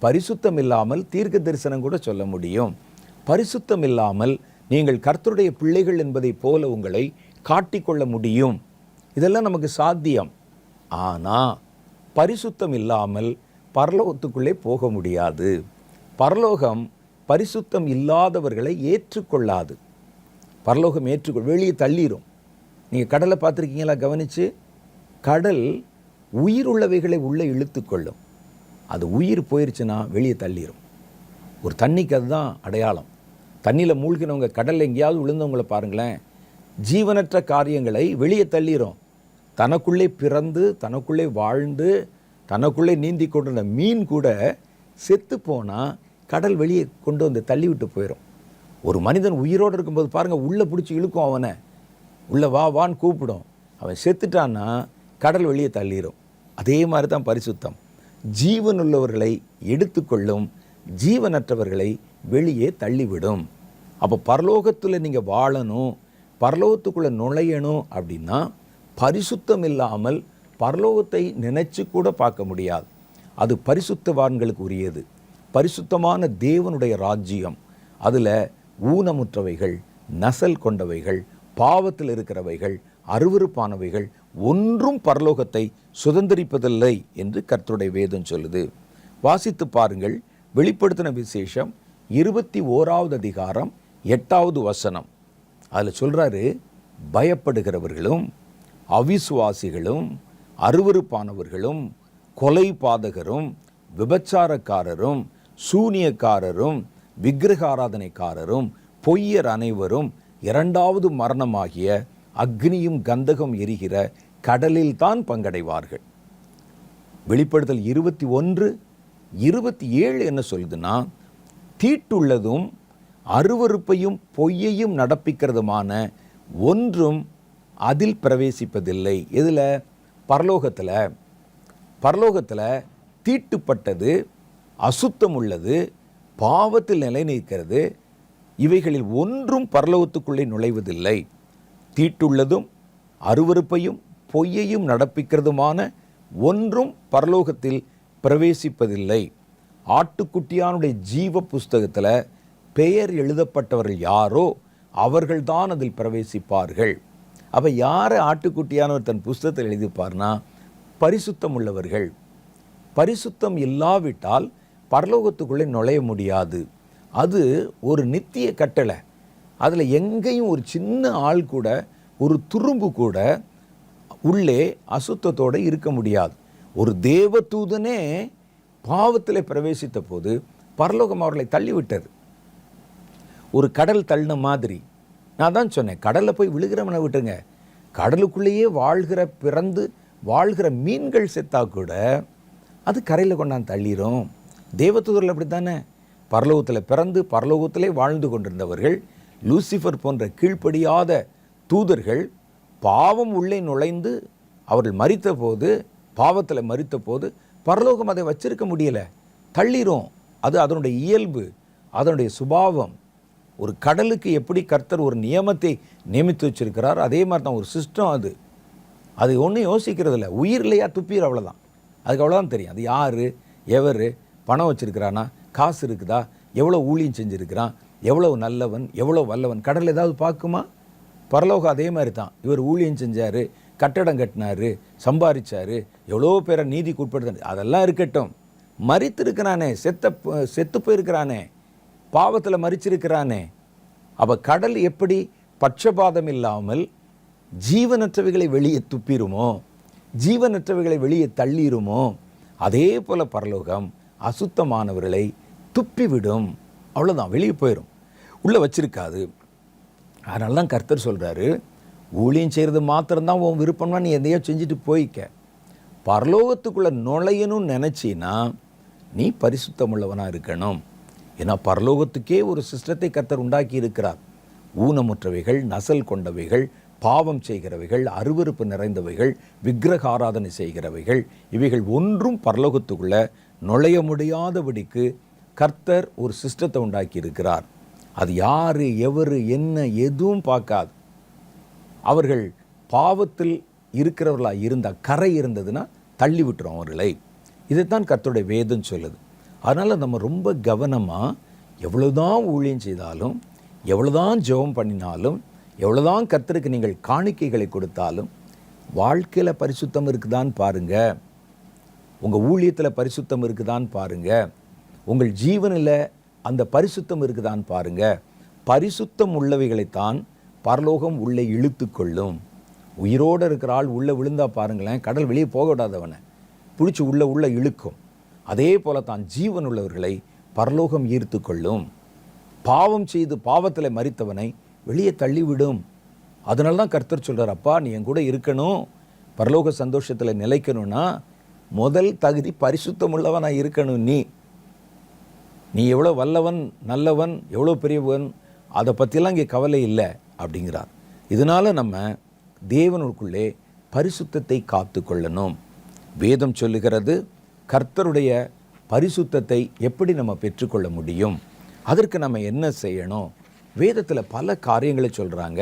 பரிசுத்தம் இல்லாமல் தீர்க்க தரிசனம் கூட சொல்ல முடியும், பரிசுத்தம் இல்லாமல் நீங்கள் கர்த்தருடைய பிள்ளைகள் என்பதை போல உங்களை காட்டிக்கொள்ள முடியும். இதெல்லாம் நமக்கு சாத்தியம். ஆனால் பரிசுத்தம் இல்லாமல் பரலோகத்துக்குள்ளே போக முடியாது. பரலோகம் பரிசுத்தம் இல்லாதவர்களை ஏற்றுக்கொள்ளாது. பரலோகம் வெளியே தள்ளிடும். நீங்கள் கடலை பார்த்துருக்கீங்களா? கவனித்து, கடல் உயிர் உள்ளவைகளை உள்ளே இழுத்து கொள்ளும். அது உயிர் போயிடுச்சுன்னா வெளியே தள்ளிடும். ஒரு தண்ணிக்கு அதுதான் அடையாளம். தண்ணியில் மூழ்கினவங்க, கடலில் எங்கேயாவது விழுந்தவங்களை பாருங்களேன், ஜீவனற்ற காரியங்களை வெளியே தள்ளிடும். தனக்குள்ளே பிறந்து, தனக்குள்ளே வாழ்ந்து, தனக்குள்ளே நீந்தி கொண்டிருந்த மீன் கூட செத்து போனால் கடல் வெளியே கொண்டு வந்து தள்ளி விட்டு போயிடும். ஒரு மனிதன் உயிரோடு இருக்கும்போது பாருங்கள், உள்ளே பிடிச்சி இழுக்கும், அவனை உள்ளே வா வான்னு கூப்பிடும். அவன் செத்துட்டான்னா கடல் வெளியே தள்ளிடும். அதே மாதிரி தான் பரிசுத்தம், ஜீவன் உள்ளவர்களை எடுத்துக்கொள்ளும், ஜீவனற்றவர்களை வெளியே தள்ளிவிடும். அப்போ பரலோகத்தில் நீங்கள் வாழணும், பரலோகத்துக்குள்ளே நுழையணும் அப்படின்னா பரிசுத்தம் இல்லாமல் பரலோகத்தை நினைச்சு கூட பார்க்க முடியாது. அது பரிசுத்தவான்களுக்கு உரியது. பரிசுத்தமான தேவனுடைய ராஜ்யம், அதில் ஊனமுற்றவைகள், நசல் கொண்டவைகள், பாவத்தில் இருக்கிறவைகள், அருவருப்பானவைகள் ஒன்றும் பரலோகத்தை சுதந்திரிப்பதில்லை என்று கர்த்தருடைய வேதம் சொல்லுது. வாசித்து பாருங்கள். வெளிப்படுத்தின விசேஷம் 21வது அதிகாரம் 8வது வசனம். அதில் சொல்கிறாரு, பயப்படுகிறவர்களும் அவிசுவாசிகளும் அருவருப்பானவர்களும் கொலை பாதகரும் விபச்சாரக்காரரும் சூனியக்காரரும் விக்கிரகாராதனைக்காரரும் பொய்யர் அனைவரும் இரண்டாவது மரணமாகிய அக்னியும் கந்தகம் எரிகிற கடலில் தான் பங்கடைவார்கள். வெளிப்படுத்தல் 21:27 என்ன சொல்லுதுன்னா, தீட்டுள்ளதும் அருவருப்பையும் பொய்யையும் நடப்பிக்கிறதுமான ஒன்றும் அதில் பிரவேசிப்பதில்லை. இதில் பரலோகத்தில் தீட்டுப்பட்டது, அசுத்தம் உள்ளது, பாவத்தில் நிலை நிற்கிறது, இவைகளில் ஒன்றும் பரலோகத்துக்குள்ளே நுழைவதில்லை. தீட்டுள்ளதும் அருவருப்பையும் பொய்யையும் நடப்பிக்கிறதுமான ஒன்றும் பரலோகத்தில் பிரவேசிப்பதில்லை. ஆட்டுக்குட்டியானுடைய ஜீவ புஸ்தகத்தில் பெயர் எழுதப்பட்டவர்கள் யாரோ அவர்கள்தான் அதில் பிரவேசிப்பார்கள். அப்போ யாரை ஆட்டுக்குட்டியானவர் தன் புஸ்தகத்தில் எழுதிப்பார்னா, பரிசுத்தம் உள்ளவர்கள். பரிசுத்தம் இல்லாவிட்டால் பரலோகத்துக்குள்ளே நுழைய முடியாது. அது ஒரு நித்திய கட்டளை. அதில் எங்கேயும் ஒரு சின்ன ஆள் கூட, ஒரு துரும்பு கூட உள்ளே அசுத்தத்தோடு இருக்க முடியாது. ஒரு தேவதூதனே பாவத்தில் பிரவேசித்த போது பரலோகம் அவர்களை தள்ளிவிட்டது. ஒரு கடல் தள்ளின மாதிரி. நான் தான் சொன்னேன், கடலில் போய் விழுகிறவனை விட்டுருங்க, கடலுக்குள்ளேயே பிறந்து வாழ்கிற மீன்கள் செத்தா கூட அது கரையில் கொண்டாந்து தள்ளிடும். தேவதூதர்கள் அப்படி தானே, பரலோகத்தில் பிறந்து பரலோகத்திலே வாழ்ந்து கொண்டிருந்தவர்கள், லூசிஃபர் போன்ற கீழ்ப்படியாத தூதர்கள் பாவம் உள்ளே நுழைந்து அவர்கள் மரித்த போது, பாவத்தில் மரித்த போது பரலோகம் அதை வச்சிருக்க முடியலை, தள்ளிரும். அது அதனுடைய இயல்பு, அதனுடைய சுபாவம். ஒரு கடலுக்கு எப்படி கர்த்தர் ஒரு நியமத்தை நியமித்து வச்சிருக்கிறார், அதே மாதிரி தான் ஒரு சிஸ்டம். அது ஒன்றும் யோசிக்கிறது இல்லை. உயிர் இல்லையா துப்பீர், அவ்வளோதான். அதுக்கு அவ்வளோதான் தெரியும். அது யார், எவர், பணம் வச்சுருக்கிறானா, காசு இருக்குதா, எவ்வளோ ஊழியம் செஞ்சுருக்கிறான், எவ்வளோ நல்லவன், எவ்வளோ வல்லவன், கடல் ஏதாவது பார்க்குமா? பரலோகம் அதே மாதிரி தான். இவர் ஊழியம் செஞ்சார், கட்டடம் கட்டினார், சம்பாதிச்சார், எவ்வளோ பேரை நீதிக்கு உட்படுத்த, அதெல்லாம் இருக்கட்டும். மரித்திருக்கிறானே, செத்து போயிருக்கிறானே, பாவத்தில் மரிச்சிருக்கிறானே. அப்போ கடல் எப்படி பட்சபாதம் இல்லாமல் ஜீவனற்றவைகளை வெளியே துப்பிருமோ, ஜீவனற்றவைகளை வெளியே தள்ளிருமோ, அதே போல் பரலோகம் அசுத்தமானவர்களை துப்பிவிடும். அவ்வளோதான், வெளியே போயிடும், உள்ளே வச்சிருக்காது. அதனால தான் கர்த்தர் சொல்கிறாரு, ஊழியம் செய்கிறது மாத்திரம்தான் உன் விருப்பம்னா நீ எதையோ செஞ்சுட்டு போய்க்க. பரலோகத்துக்குள்ளே நுழையணும்னு நினச்சின்னா நீ பரிசுத்தமுள்ளவனாக இருக்கணும். ஏன்னா பரலோகத்துக்கே ஒரு சிஸ்டத்தை கர்த்தர் உண்டாக்கி இருக்கிறார். ஊனமுற்றவைகள், நசல் கொண்டவைகள், பாவம் செய்கிறவைகள், அருவருப்பு நிறைந்தவைகள், விக்கிரக ஆராதனை செய்கிறவைகள், இவைகள் ஒன்றும் பரலோகத்துக்குள்ளே நுழைய முடியாதபடிக்கு கர்த்தர் ஒரு சிஸ்டத்தை உண்டாக்கி இருக்கிறார். அது யார், எவர், என்ன எதுவும் பார்க்காது. அவர்கள் பாவத்தில் இருக்கிறவர்களாக இருந்தால், கரை இருந்ததுன்னா தள்ளி விட்டுரும் அவர்களை. இதைத்தான் கர்த்தருடைய வேதம் சொல்லுது. அதனால் நம்ம ரொம்ப கவனமாக, எவ்வளோதான் ஊழியம் செய்தாலும், எவ்வளோதான் ஜெபம் பண்ணினாலும், எவ்வளோதான் கர்த்தருக்கு நீங்கள் காணிக்கைகளை கொடுத்தாலும், வாழ்க்கையில் பரிசுத்தம் இருக்குதான்னு பாருங்கள். உங்கள் ஊழியத்தில் பரிசுத்தம் இருக்குதான்னு பாருங்கள். உங்கள் ஜீவனில் அந்த பரிசுத்தம் இருக்குதான்னு பாருங்கள். பரிசுத்தம் உள்ளவைகளைத்தான் பரலோகம் உள்ளே இழுத்து கொள்ளும். உயிரோடு இருக்கிற ஆள் உள்ளே விழுந்தா பாருங்களேன், கடல் வெளியே போக விடாதவனை பிடிச்சி உள்ளே இழுக்கும். அதே போல தான் ஜீவன் உள்ளவர்களை பரலோகம் ஈர்த்து கொள்ளும். பாவம் செய்து பாவத்தில் மரித்தவனை வெளியே தள்ளிவிடும். அதனால தான் கர்த்தர் சொல்கிறார், அப்பா நீ என் கூட இருக்கணும், பரலோக சந்தோஷத்தில் நிலைக்கணும்னா முதல் தகுதி பரிசுத்தம் உள்ளவனாக இருக்கணும். நீ எவ்வளோ வல்லவன், நல்லவன், எவ்வளோ பெரியவன், அதை பற்றிலாம் இங்கே கவலை இல்லை அப்படிங்கிறார். இதனால் நம்ம தேவனுக்குள்ளே பரிசுத்தத்தை காத்து கொள்ளணும். வேதம் சொல்லுகிறது, கர்த்தருடைய பரிசுத்தத்தை எப்படி நம்ம பெற்றுக்கொள்ள முடியும், அதற்கு நம்ம என்ன செய்யணும்? வேதத்தில் பல காரியங்களை சொல்கிறாங்க.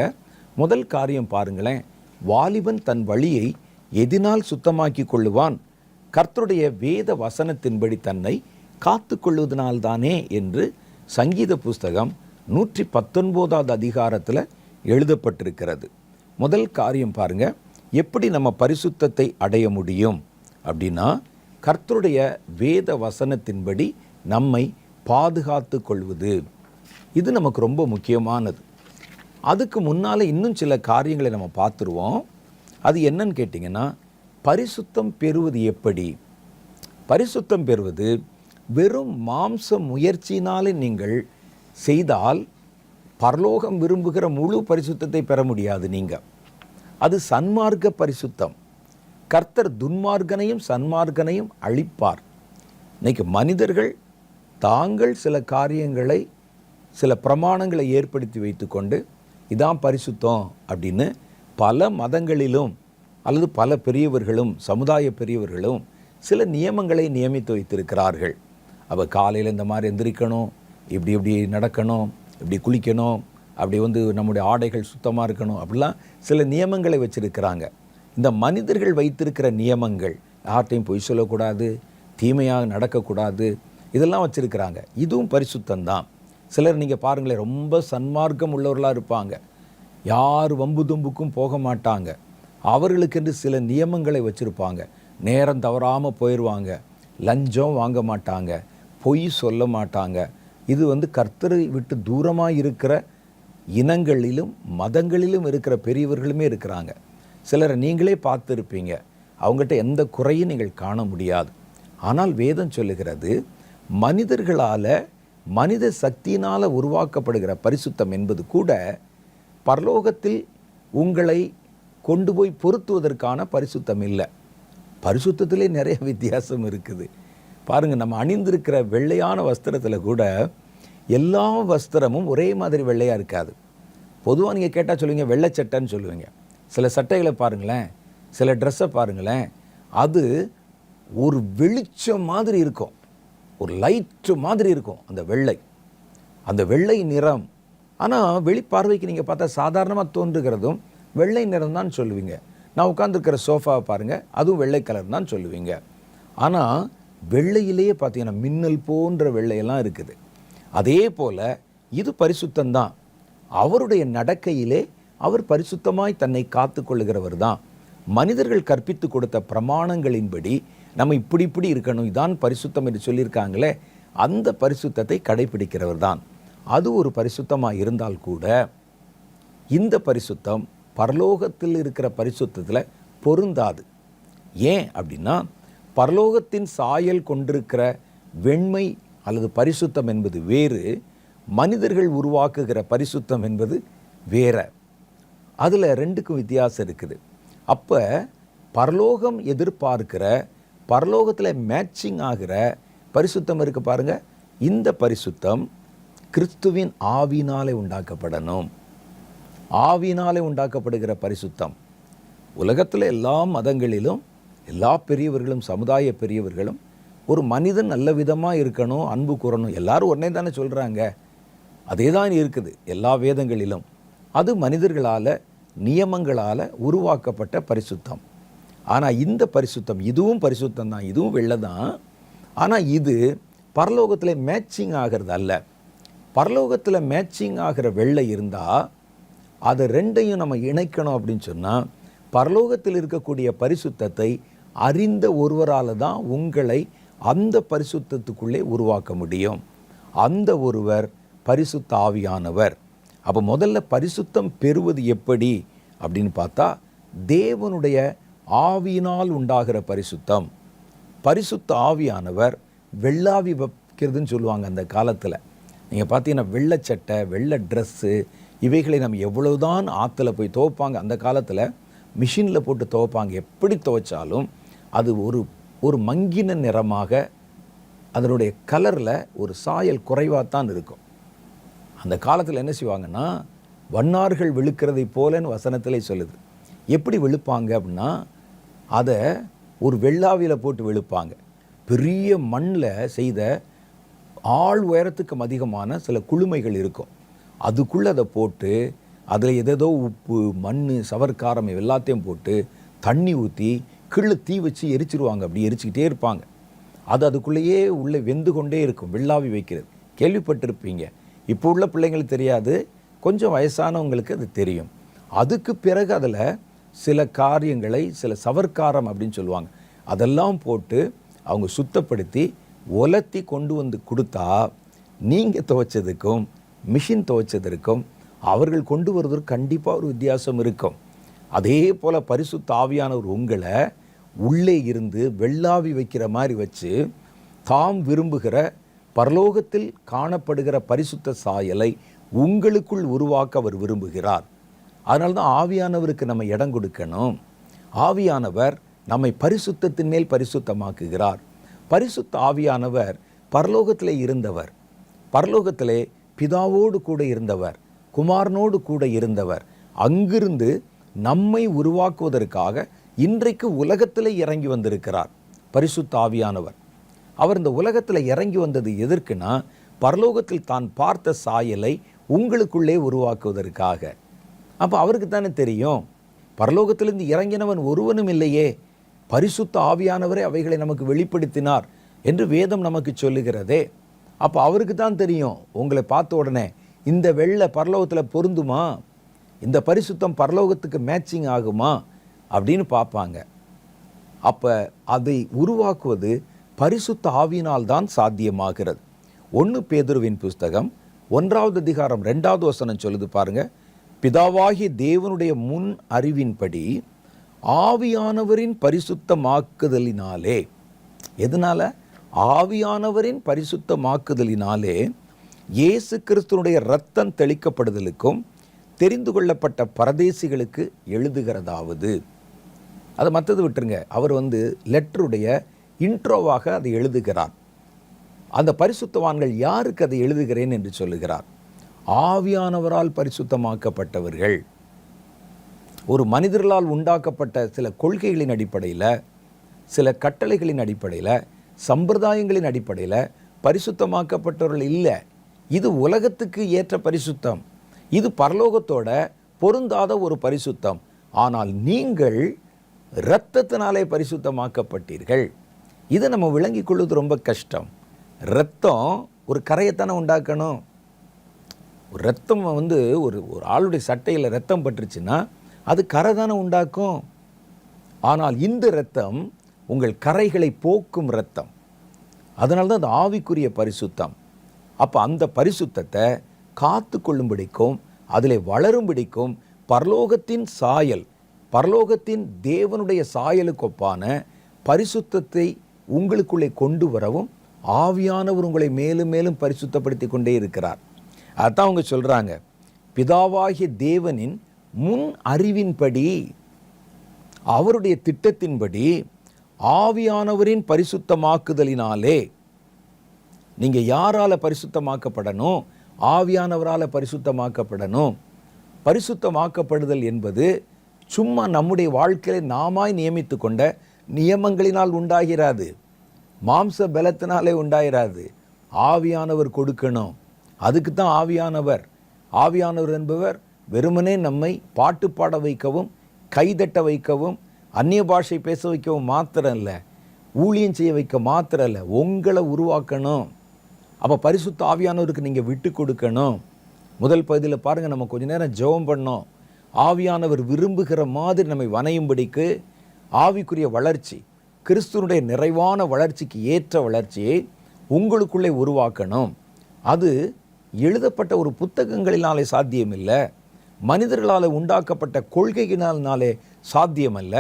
முதல் காரியம் பாருங்களேன், வாலிபன் தன் வழியை எதினால் சுத்தமாக்கி கொள்ளுவான், கர்த்தருடைய வேத வசனத்தின்படி தன்னை காத்து கொள்வதனால்தானே என்று சங்கீத புஸ்தகம் 119வது அதிகாரத்தில் எழுதப்பட்டிருக்கிறது. முதல் காரியம் பாருங்க, எப்படி நம்ம பரிசுத்தத்தை அடைய முடியும் அப்படின்னா, கர்த்தருடைய வேத வசனத்தின்படி நம்மை பாதுகாத்து கொள்வது. இது நமக்கு ரொம்ப முக்கியமானது. அதுக்கு முன்னால் இன்னும் சில காரியங்களை நம்ம பார்த்துருவோம். அது என்னன்னு கேட்டிங்கன்னா, பரிசுத்தம் பெறுவது எப்படி? பரிசுத்தம் பெறுவது வெறும் மாம்ச முயற்சியினாலே நீங்கள் செய்தால் பரலோகம் விரும்புகிற முழு பரிசுத்தத்தை பெற முடியாது. நீங்கள் அது சன்மார்க்க பரிசுத்தம். கர்த்தர் துன்மார்க்கனையும் சன்மார்க்கனையும் அழிப்பார். இன்னைக்கு மனிதர்கள் தாங்கள் சில காரியங்களை, சில பிரமாணங்களை ஏற்படுத்தி வைத்துக்கொண்டு இதான் பரிசுத்தம் அப்படின்னு பல மதங்களிலும் அல்லது பல பெரியவர்களும் சமுதாய பெரியவர்களும் சில நியமங்களை நியமித்து வைத்திருக்கிறார்கள். அப்போ காலையில் இந்த மாதிரி எந்திரிக்கணும், இப்படி இப்படி நடக்கணும், இப்படி குளிக்கணும், அப்படி நம்முடைய ஆடைகள் சுத்தமாக இருக்கணும், அப்படிலாம் சில நியமங்களை வச்சிருக்கிறாங்க. இந்த மனிதர்கள் வைத்திருக்கிற நியமங்கள், யார்ட்டையும் பொய் சொல்லக்கூடாது, தீமையாக நடக்கக்கூடாது, இதெல்லாம் வச்சுருக்கிறாங்க. இதுவும் பரிசுத்தம்தான். சிலர் நீங்கள் பாருங்களேன், ரொம்ப சன்மார்க்கம் உள்ளவர்களாக இருப்பாங்க, யார் வம்பு தும்புக்கும் போக மாட்டாங்க. அவர்களுக்கென்று சில நியமங்களை வச்சுருப்பாங்க. நேரம் தவறாமல் போயிடுவாங்க, லஞ்சம் வாங்க மாட்டாங்க, பொய் சொல்ல மாட்டாங்க. இது கர்த்தரை விட்டு தூரமாக இருக்கிற இனங்களிலும் மதங்களிலும் இருக்கிற பெரியவர்களுமே இருக்கிறாங்க. சிலரை நீங்களே பார்த்துருப்பீங்க, அவங்ககிட்ட எந்த குறையும் நீங்கள் காண முடியாது. ஆனால் வேதம் சொல்லுகிறது, மனிதர்களால் மனித சக்தியினால் உருவாக்கப்படுகிற பரிசுத்தம் என்பது கூட பரலோகத்தில் உங்களை கொண்டு போய் பொருத்துவதற்கான பரிசுத்தம் இல்லை. பரிசுத்தத்திலே நிறைய வித்தியாசம் இருக்குது. பாருங்கள், நம்ம அணிந்திருக்கிற வெள்ளையான வஸ்திரத்தில் கூட எல்லா வஸ்திரமும் ஒரே மாதிரி வெள்ளையாக இருக்காது. பொதுவாக நீங்கள் கேட்டால் சொல்லுவீங்க வெள்ளை சட்டைன்னு சொல்லுவீங்க. சில சட்டைகளை பாருங்களேன், சில ட்ரெஸ்ஸை பாருங்களேன், அது ஒரு வெளிச்சம் மாதிரி இருக்கும், ஒரு லைட்டு மாதிரி இருக்கும் அந்த வெள்ளை நிறம். ஆனால் வெளிப்பார்வைக்கு நீங்கள் பார்த்தா சாதாரணமாக தோன்றுகிறதும் வெள்ளை நிறம் தான் சொல்லுவீங்க. நான் உட்காந்துருக்கிற சோஃபாவை பாருங்கள், அதுவும் வெள்ளை கலர் தான் சொல்லுவீங்க. ஆனால் வெள்ளையிலேயே பார்த்தீங்கன்னா மின்னல் போன்ற வெள்ளையெல்லாம் இருக்குது. அதே போல் இது பரிசுத்தம்தான். அவருடைய நடக்கையிலே அவர் பரிசுத்தமாய் தன்னை காத்து கொள்ளுகிறவர் தான். மனிதர்கள் கற்பித்து கொடுத்த பிரமாணங்களின்படி நம்ம இப்படி இருக்கணும், இதான் பரிசுத்தம் என்று சொல்லியிருக்காங்களே, அந்த பரிசுத்தத்தை கடைபிடிக்கிறவர் தான். அது ஒரு பரிசுத்தமாக இருந்தால் கூட இந்த பரிசுத்தம் பரலோகத்தில் இருக்கிற பரிசுத்தத்தில் பொருந்தாது. ஏன் அப்படின்னா, பரலோகத்தின் சாயல் கொண்டிருக்கிற வெண்மை அல்லது பரிசுத்தம் என்பது வேறு, மனிதர்கள் உருவாக்குகிற பரிசுத்தம் என்பது வேற. அதில் ரெண்டுக்கும் வித்தியாசம் இருக்குது. அப்போ பரலோகம் எதிர்பார்க்கிற, பரலோகத்தில் மேட்சிங் ஆகிற பரிசுத்தம் இருக்குது பாருங்கள். இந்த பரிசுத்தம் கிறிஸ்துவின் ஆவினாலே உண்டாக்கப்படணும். ஆவினாலே உண்டாக்கப்படுகிற பரிசுத்தம். உலகத்தில் எல்லா மதங்களிலும் எல்லா பெரியவர்களும் சமுதாய பெரியவர்களும் ஒரு மனிதன் நல்ல விதமாக இருக்கணும், அன்பு கூறணும், எல்லாரும் உடனே தானே சொல்கிறாங்க. அதே தான் இருக்குது எல்லா வேதங்களிலும். அது மனிதர்களால் நியமங்களால் உருவாக்கப்பட்ட பரிசுத்தம். ஆனால் இந்த பரிசுத்தம், இதுவும் பரிசுத்தம் தான், இதுவும் வெள்ளை தான். ஆனால் இது பரலோகத்தில் மேட்சிங் ஆகிறது அல்ல. பரலோகத்தில் மேட்சிங் ஆகிற வெள்ளை இருந்தால் அதை ரெண்டையும் நம்ம இணைக்கணும் அப்படின்னு சொன்னால், பரலோகத்தில் இருக்கக்கூடிய பரிசுத்தத்தை அறிந்த ஒருவரால் தான் உங்களை அந்த பரிசுத்தத்துக்குள்ளே உருவாக்க முடியும். அந்த ஒருவர் பரிசுத்த ஆவியானவர். அப்போ முதல்ல பரிசுத்தம் பெறுவது எப்படி அப்படின்னு பார்த்தா, தேவனுடைய ஆவியினால் உண்டாகிற பரிசுத்தம். பரிசுத்த ஆவியானவர் வெள்ளாவி வைக்கிறதுன்னு சொல்லுவாங்க அந்த காலத்தில். நீங்கள் பார்த்தீங்கன்னா வெள்ளை சட்டை, வெள்ளை ட்ரெஸ்ஸு, இவைகளை நம்ம எவ்வளவுதான் ஆற்றுல போய் துவைப்பாங்க. அந்த காலத்தில் மிஷினில் போட்டு துவைப்பாங்க. எப்படி துவைச்சாலும் அது ஒரு மங்கின நிறமாக, அதனுடைய கலரில் ஒரு சாயல் குறைவாகத்தான் இருக்கும். அந்த காலத்தில் என்ன செய்வாங்கன்னா, வண்ணார்கள் வெளுக்கிறதை போலன்னு வசனத்திலே சொல்லுது. எப்படி வெளுப்பாங்க அப்படின்னா, அதை ஒரு வெள்ளாவியில் போட்டு வெளுப்பாங்க. பெரிய மண்ணில் செய்த ஆள் உயரத்துக்கு அதிகமான சில குளுமைகள் இருக்கும். அதுக்குள்ளே அதை போட்டு அதில் ஏதேதோ உப்பு, மண், சவர்க்காரம் எல்லாத்தையும் போட்டு தண்ணி ஊற்றி கீழே தீ வச்சு எரிச்சிருவாங்க, அப்படி எரிச்சுக்கிட்டே இருப்பாங்க. அது அதுக்குள்ளேயே உள்ளே வெந்து கொண்டே இருக்கும், வெள்ளாவி வைக்கிறது. கேள்விப்பட்டிருப்பீங்க. இப்போ உள்ள பிள்ளைங்களுக்கு தெரியாது, கொஞ்சம் வயசானவங்களுக்கு அது தெரியும். அதுக்கு பிறகு அதில் சில காரியங்களை, சில சவர்க்காரம் அப்படின்னு சொல்லுவாங்க, அதெல்லாம் போட்டு அவங்க சுத்தப்படுத்தி உலர்த்தி கொண்டு வந்து கொடுத்தா நீங்கள் துவைச்சதுக்கும் மிஷின் துவைச்சதற்கும் அவர்கள் கொண்டு வருவதற்கு கண்டிப்பாக ஒரு வித்தியாசம் இருக்கும். அதே போல் பரிசுத்த ஆவியானவர் உங்களை உள்ளே இருந்து வெள்ளாவி வைக்கிற மாதிரி வச்சு தாம் விரும்புகிற பரலோகத்தில் காணப்படுகிற பரிசுத்த சாயலை உங்களுக்குள் உருவாக்க அவர் விரும்புகிறார். அதனால தான் ஆவியானவருக்கு நம்ம இடம் கொடுக்கணும். ஆவியானவர் நம்மை பரிசுத்தத்தின் மேல் பரிசுத்தமாக்குகிறார். பரிசுத்த ஆவியானவர் பரலோகத்திலே இருந்தவர், பரலோகத்திலே பிதாவோடு கூட இருந்தவர், குமாரனோடு கூட இருந்தவர். அங்கிருந்து நம்மை உருவாக்குவதற்காக இன்றைக்கு உலகத்தில் இறங்கி வந்திருக்கிறார் பரிசுத்த ஆவியானவர். அவர் இந்த உலகத்தில் இறங்கி வந்தது எதற்குனா, பரலோகத்தில் தான் பார்த்த சாயலை உங்களுக்குள்ளே உருவாக்குவதற்காக. அப்போ அவருக்கு தானே தெரியும், பரலோகத்திலிருந்து இறங்கினவன் ஒருவனும் இல்லையே, பரிசுத்த ஆவியானவரே அவைகளை நமக்கு வெளிப்படுத்தினார் என்று வேதம் நமக்கு சொல்லுகிறதே. அப்போ அவருக்கு தான் தெரியும், உங்களை பார்த்த உடனே இந்த வெள்ளை பரலோகத்தில் பொருந்துமா, இந்த பரிசுத்தம் பரலோகத்துக்கு மேட்சிங் ஆகுமா அப்படின்னு பார்ப்பாங்க. அப்போ அதை உருவாக்குவது பரிசுத்த ஆவியினால் தான் சாத்தியமாகிறது. 1 பேதுருவின் புஸ்தகம் 1வது அதிகாரம் 2வது வசனம் சொல்லுது பாருங்க, பிதாவாகிய தேவனுடைய முன் அறிவின்படி ஆவியானவரின் பரிசுத்தமாக்குதலினாலே. எதனால? ஆவியானவரின் பரிசுத்தமாக்குதலினாலே இயேசு கிறிஸ்துனுடைய இரத்தம் தெளிக்கப்படுதலுக்கும் தெரிந்து கொள்ளப்பட்ட பரதேசிகளுக்கு எழுதுகிறதாவது. அதை மற்றது விட்டுருங்க, அவர் லெட்டருடைய இன்ட்ரோவாக அதை எழுதுகிறார். அந்த பரிசுத்தவான்கள் யாருக்கு அதை எழுதுகிறேன் என்று சொல்லுகிறார்? ஆவியானவரால் பரிசுத்தமாக்கப்பட்டவர்கள். ஒரு மனிதர்களால் உண்டாக்கப்பட்ட சில கொள்கைகளின் அடிப்படையில், சில கட்டளைகளின் அடிப்படையில், சம்பிரதாயங்களின் அடிப்படையில் பரிசுத்தமாக்கப்பட்டவர்கள் இல்லை. இது உலகத்துக்கு ஏற்ற பரிசுத்தம், இது பரலோகத்தோட பொருந்தாத ஒரு பரிசுத்தம். ஆனால் நீங்கள் இரத்தத்தினாலே பரிசுத்தமாக்கப்பட்டீர்கள். இதை நம்ம விளங்கி கொள்வது ரொம்ப கஷ்டம். இரத்தம் ஒரு கரையத்தானே உண்டாக்கணும். ஒரு இரத்தம் ஒரு ஆளுடைய சட்டையில் இரத்தம் பட்டுருச்சுன்னா அது கரை தானே உண்டாக்கும். ஆனால் இந்த இரத்தம் உங்கள் கரைகளை போக்கும் இரத்தம். அதனால தான் அது ஆவிக்குரிய பரிசுத்தம். அப்போ அந்த பரிசுத்தத்தை காத்து கொள்ளும்படிக்கும் அதில் வளரும்படிக்கும் பரலோகத்தின் சாயல், பரலோகத்தின் தேவனுடைய சாயலுக்கு ஒப்பான பரிசுத்தத்தை உங்களுக்குள்ளே கொண்டு வரவும் ஆவியானவர் உங்களை மேலும் மேலும் பரிசுத்தப்படுத்தி கொண்டே இருக்கிறார். அதான் அவங்க சொல்கிறாங்க, பிதாவாகிய தேவனின் முன் அறிவின்படி, அவருடைய திட்டத்தின்படி ஆவியானவரின் பரிசுத்தமாக்குதலினாலே. நீங்கள் யாரால பரிசுத்தமாக்கப்படணும்? ஆவியானவரால் பரிசுத்தமாக்கப்படணும். பரிசுத்தமாக்கப்படுதல் என்பது சும்மா நம்முடைய வாழ்க்கையில் நாமாய் நியமித்து கொண்ட நியமங்களினால் உண்டாகிறாது, மாம்ச பலத்தினாலே உண்டாகிறாது. ஆவியானவர் கொடுக்கணும். அதுக்கு தான் ஆவியானவர். ஆவியானவர் என்பவர் வெறுமனே நம்மை பாட்டு பாட வைக்கவும், கைதட்ட வைக்கவும், அந்நிய பாஷை பேச வைக்கவும் மாத்திரம் இல்லை, ஊழியம் செய்ய வைக்க மாத்திரம் இல்லை, உங்களை உருவாக்கணும். அப்போ பரிசுத்த ஆவியானவருக்கு நீங்கள் விட்டு கொடுக்கணும். முதல் பகுதியில் பாருங்கள், நம்ம கொஞ்ச நேரம் ஜெபம் பண்ணோம். ஆவியானவர் விரும்புகிற மாதிரி நம்மை வணையும்படிக்கு ஆவிக்குரிய வளர்ச்சி, கிறிஸ்துவனுடைய நிறைவான வளர்ச்சிக்கு ஏற்ற வளர்ச்சியை உங்களுக்குள்ளே உருவாக்கணும். அது எழுதப்பட்ட ஒரு புத்தகங்களினாலே சாத்தியமில்லை, மனிதர்களால் உண்டாக்கப்பட்ட கொள்கைகளினாலே சாத்தியமல்ல.